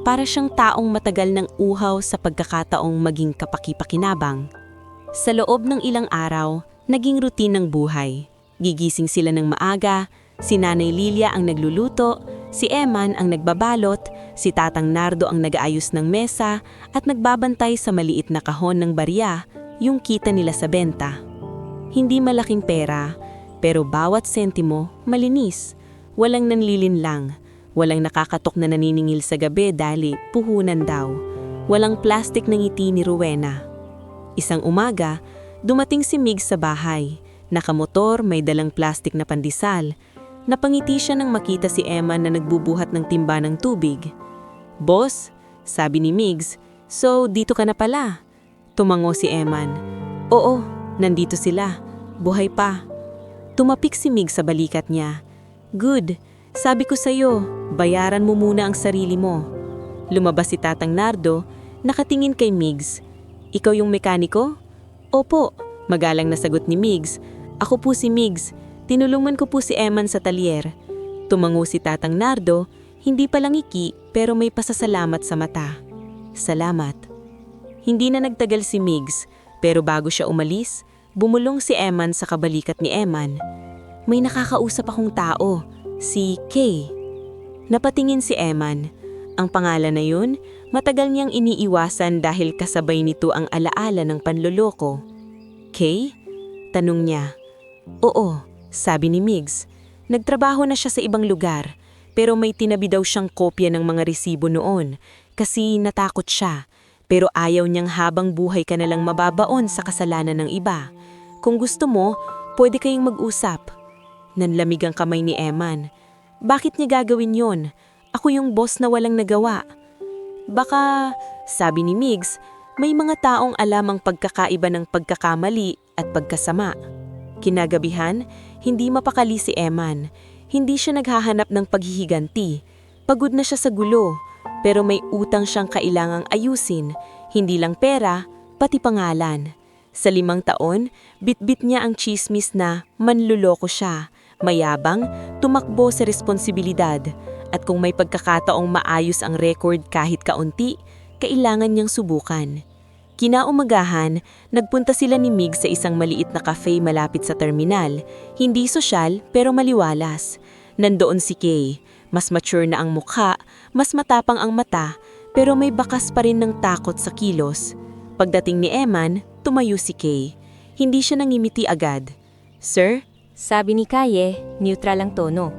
S1: Para siyang taong matagal ng uhaw sa pagkakataong maging kapaki-pakinabang. Sa loob ng ilang araw, naging routine ng buhay. Gigising sila ng maaga, si Nanay Lilia ang nagluluto, si Eman ang nagbabalot, si Tatang Nardo ang nag-aayos ng mesa at nagbabantay sa maliit na kahon ng barya, yung kita nila sa benta. Hindi malaking pera, pero bawat sentimo malinis. Walang nanlilinlang, walang nakakatok na naniningil sa gabi dahil puhunan daw. Walang plastik ng ngiti ni Rowena. Isang umaga, dumating si Mig sa bahay. Nakamotor, may dalang plastik na pandesal. Napangiti siya nang makita si Eman na nagbubuhat ng timba ng tubig. "Boss," sabi ni Migs, "so dito ka na pala?" Tumango si Eman. "Oo, nandito sila. Buhay pa." Tumapik si Mig sa balikat niya. "Good. Sabi ko sa'yo, bayaran mo muna ang sarili mo." Lumabas si Tatang Nardo, nakatingin kay Migs. "Ikaw yung mekaniko?" "Opo," magalang na sagot ni Migs. "Ako po si Migs. Tinulungan ko po si Eman sa talyer." Tumango si Tatang Nardo, hindi palang iki pero may pasasalamat sa mata. "Salamat." Hindi na nagtagal si Migs, pero bago siya umalis, bumulong si Eman sa kabalikat ni Eman. "May nakakausap akong tao, si Kay." Napatingin si Eman. Ang pangalan na yun, matagal niyang iniiwasan dahil kasabay nito ang alaala ng panloloko. "Kay?" tanong niya. "Oo," sabi ni Migs. Nagtrabaho na siya sa ibang lugar, pero may tinabi daw siyang kopya ng mga resibo noon kasi natakot siya. Pero ayaw niyang habang buhay ka nalang mababaon sa kasalanan ng iba. "Kung gusto mo, pwede kayong mag-usap." Nanlamig ang kamay ni Eman. "Bakit niya gagawin yon? Ako yung boss na walang nagawa." "Baka," sabi ni Migs, "may mga taong alam ang pagkakaiba ng pagkakamali at pagkasama." Kinagabihan, hindi mapakali si Eman. Hindi siya naghahanap ng paghihiganti. Pagod na siya sa gulo. Pero may utang siyang kailangang ayusin, hindi lang pera, pati pangalan. Sa 5 taon, bitbit niya ang chismis na manluloko siya, mayabang, tumakbo sa responsibilidad. At kung may pagkakataong maayos ang record kahit kaunti, kailangan niyang subukan. Kinaumagahan, nagpunta sila ni Mig sa isang maliit na cafe malapit sa terminal. Hindi sosyal pero maliwalas. Nandoon si Kay. Mas mature na ang mukha, mas matapang ang mata, pero may bakas pa rin ng takot sa kilos. Pagdating ni Eman, tumayo si Kay. Hindi siya nangimiti agad. "Sir?"
S2: Sabi ni Kaye, neutral ang tono.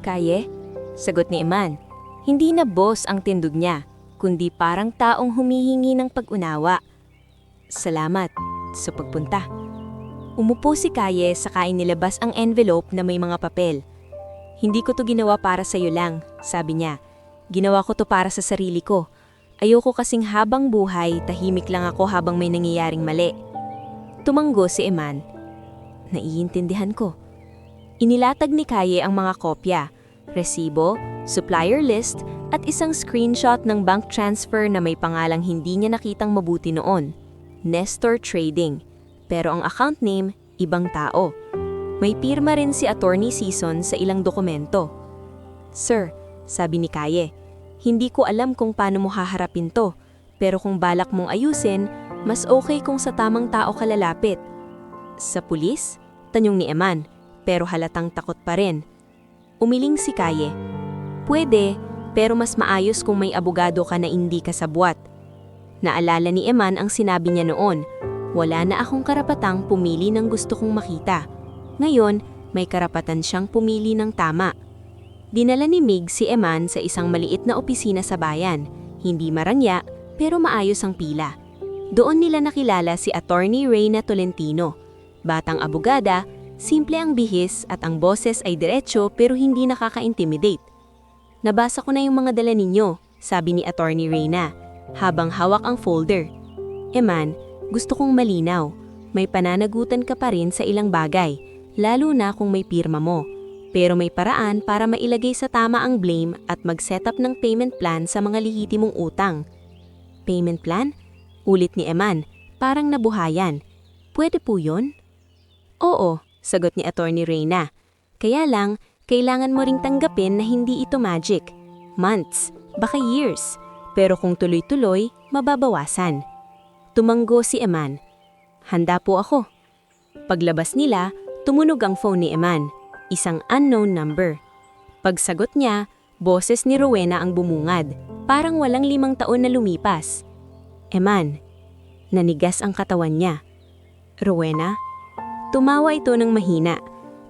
S2: "Kaye?" Sagot ni Eman. Hindi na boss ang tindog niya, kundi parang taong humihingi ng pag-unawa. "Salamat sa pagpunta." Umupo si Kaye saka inilabas ang envelope na may mga papel. "Hindi ko to ginawa para sa'yo lang," sabi niya. "Ginawa ko to para sa sarili ko. Ayoko kasing habang buhay, tahimik lang ako habang may nangyayaring mali." Tumanggo si Eman. "Naiintindihan ko." Inilatag ni Kaye ang mga kopya, resibo, supplier list, at isang screenshot ng bank transfer na may pangalang hindi niya nakitang mabuti noon. Nestor Trading. Pero ang account name, ibang tao. May pirma rin si Attorney Season sa ilang dokumento. "Sir," sabi ni Kaye, "hindi ko alam kung paano mo haharapin to, pero kung balak mong ayusin, mas okay kung sa tamang tao ka lalapit." "Sa pulis?" tanong ni Eman, pero halatang takot pa rin. Umiling si Kaye. "Pwede, pero mas maayos kung may abogado ka na hindi ka sabwat." Naalala ni Eman ang sinabi niya noon, Wala na akong karapatang pumili ng gusto kong makita. Ngayon, may karapatan siyang pumili ng tama. Dinala ni Mig si Eman sa isang maliit na opisina sa bayan. Hindi marangya, pero maayos ang pila. Doon nila nakilala si Attorney Reyna Tolentino. Batang abogada, simple ang bihis at ang boses ay diretso pero hindi nakaka-intimidate. Nabasa ko na yung mga dala ninyo, sabi ni Attorney Reyna, habang hawak ang folder. Eman, gusto kong malinaw. May pananagutan ka pa rin sa ilang bagay, lalo na kung may pirma mo. Pero may paraan para mailagay sa tama ang blame at mag-set up ng payment plan sa mga lehitimong utang. Payment plan? Ulit ni Eman, parang nabuhayan. Pwede po yun? Oo, sagot ni Attorney Reyna. Kaya lang, kailangan mo ring tanggapin na hindi ito magic. Months, baka years. Pero kung tuloy-tuloy, mababawasan. Tumanggo si Eman. Handa po ako. Paglabas nila, tumunog ang phone ni Eman. Isang unknown number. Pagsagot niya, boses ni Rowena ang bumungad. Parang walang 5 taon na lumipas. Eman, nanigas ang katawan niya. Rowena? Tumawa ito ng mahina.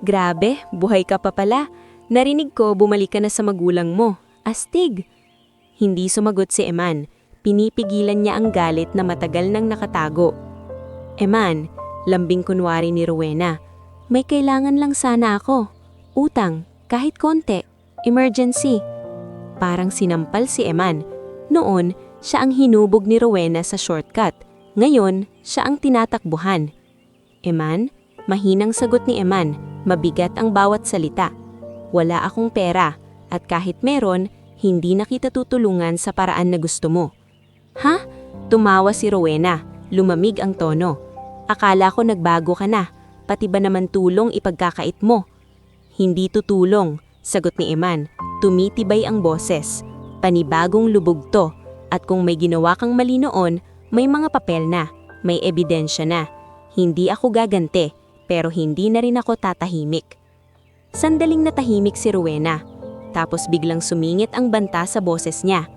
S2: Grabe, buhay ka pa pala. Narinig ko bumalik ka na sa magulang mo. Astig. Hindi sumagot si Eman. Pinipigilan niya ang galit na matagal nang nakatago. Eman, lambing kunwari ni Rowena. May kailangan lang sana ako. Utang, kahit konti. Emergency. Parang sinampal si Eman. Noon, siya ang hinubog ni Rowena sa shortcut. Ngayon, siya ang tinatakbuhan. Eman? Mahinang sagot ni Eman. Mabigat ang bawat salita. Wala akong pera. At kahit meron, hindi na kita tutulungan sa paraan na gusto mo. Ha? Tumawa si Rowena. Lumamig ang tono. Akala ko nagbago ka na. Pati ba naman tulong ipagkakait mo? Hindi tutulong, sagot ni Eman. Tumitibay ang boses. Panibagong lubog to. At kung may ginawa kang mali noon, may mga papel na. May ebidensya na. Hindi ako gaganti, pero hindi na rin ako tatahimik. Sandaling natahimik si Rowena. Tapos biglang sumingit ang banta sa boses niya.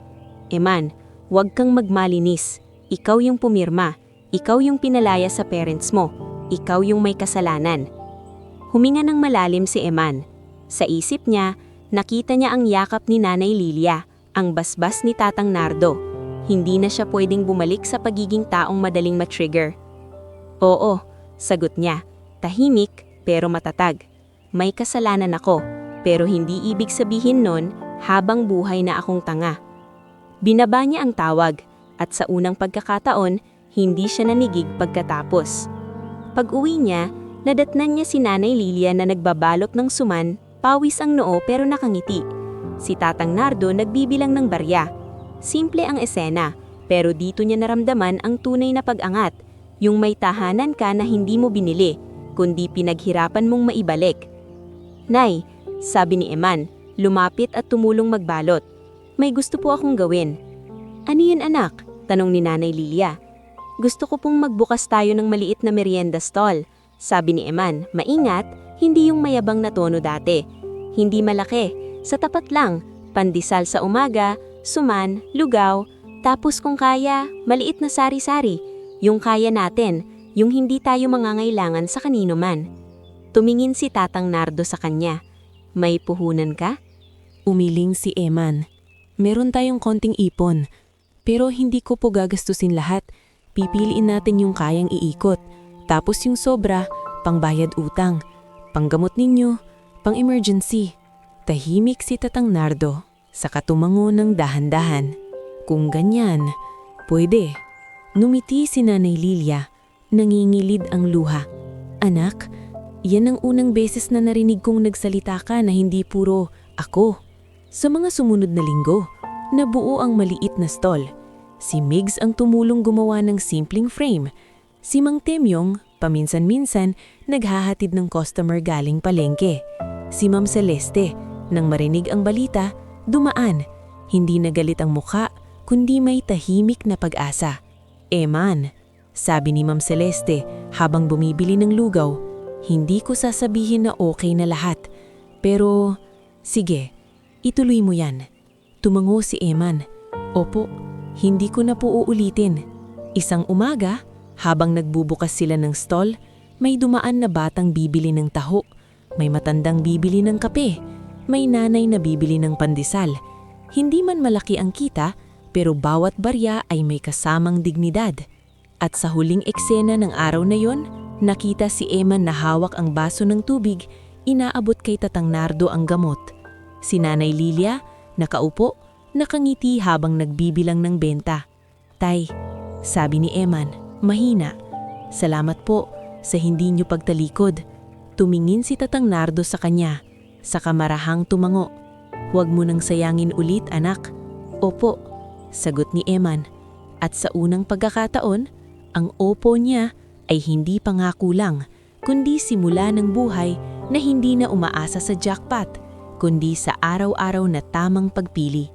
S2: Eman, huwag kang magmalinis. Ikaw yung pumirma. Ikaw yung pinalaya sa parents mo. Ikaw yung may kasalanan. Huminga ng malalim si Eman. Sa isip niya, nakita niya ang yakap ni Nanay Lilia, ang basbas ni Tatang Nardo. Hindi na siya pwedeng bumalik sa pagiging taong madaling matrigger. Oo, sagot niya. Tahimik pero matatag. May kasalanan ako, pero hindi ibig sabihin nun habang buhay na akong tanga. Binaba niya ang tawag at sa unang pagkakataon, hindi siya nanigig pagkatapos. Pag-uwi niya, nadatnan niya si Nanay Lilia na nagbabalot ng suman, pawis ang noo pero nakangiti. Si Tatang Nardo nagbibilang ng barya. Simple ang esena, pero dito niya naramdaman ang tunay na pag-angat, yung may tahanan ka na hindi mo binili, kundi pinaghirapan mong maibalik. Nay, sabi ni Eman, lumapit at tumulong magbalot. May gusto po akong gawin. Ano yun anak? Tanong ni Nanay Lilia. Gusto ko pong magbukas tayo ng maliit na merienda stall. Sabi ni Eman, maingat, hindi yung mayabang na tono dati. Hindi malaki, sa tapat lang, pandesal sa umaga, suman, lugaw, tapos kung kaya, maliit na sari-sari. Yung kaya natin, yung hindi tayo mangangailangan sa kanino man. Tumingin si Tatang Nardo sa kanya. May puhunan ka?
S1: Umiling si Eman. Meron tayong konting ipon, pero hindi ko po gagastusin lahat. Pipiliin natin yung kayang iikot. Tapos yung sobra, pangbayad utang, panggamot ninyo, pang-emergency. Tahimik si Tatang Nardo, saka tumango ng dahan-dahan. Kung ganyan, pwede. Numiti si Nanay Lilia, nangingilid ang luha. Anak, yan ang unang beses na narinig kong nagsalita ka na hindi puro ako. Sa mga sumunod na linggo, nabuo ang maliit na stall. Si Migs ang tumulong gumawa ng simpleng frame. Si Mang Temyong, paminsan-minsan, naghahatid ng customer galing palengke. Si Ma'am Celeste, nang marinig ang balita, dumaan. Hindi nagalit ang muka, kundi may tahimik na pag-asa. Eman, sabi ni Ma'am Celeste habang bumibili ng lugaw, hindi ko sasabihin na okay na lahat. Pero, sige, ituloy mo yan. Tumango si Eman. Opo, hindi ko na po uulitin. Isang umaga,
S3: Habang nagbubukas sila ng stall, may dumaan na batang bibili ng taho, may matandang bibili ng kape, may nanay na bibili ng pandesal. Hindi man malaki ang kita, pero bawat barya ay may kasamang dignidad. At sa huling eksena ng araw na yon, nakita si Eman na hawak ang baso ng tubig, inaabot kay Tatang Nardo ang gamot. Si Nanay Lilia, nakaupo, nakangiti habang nagbibilang ng benta. "Tay," sabi ni Eman, mahina, "salamat po sa hindi niyo pagtalikod." Tumingin si Tatang Nardo sa kanya, sa kamarahang tumango. "Huwag mo nang sayangin ulit, anak." "Opo," sagot ni Eman. At sa unang pagkakataon, ang opo niya ay hindi pangako lang, kundi simula ng buhay na hindi na umaasa sa jackpot, kundi sa araw-araw na tamang pagpili.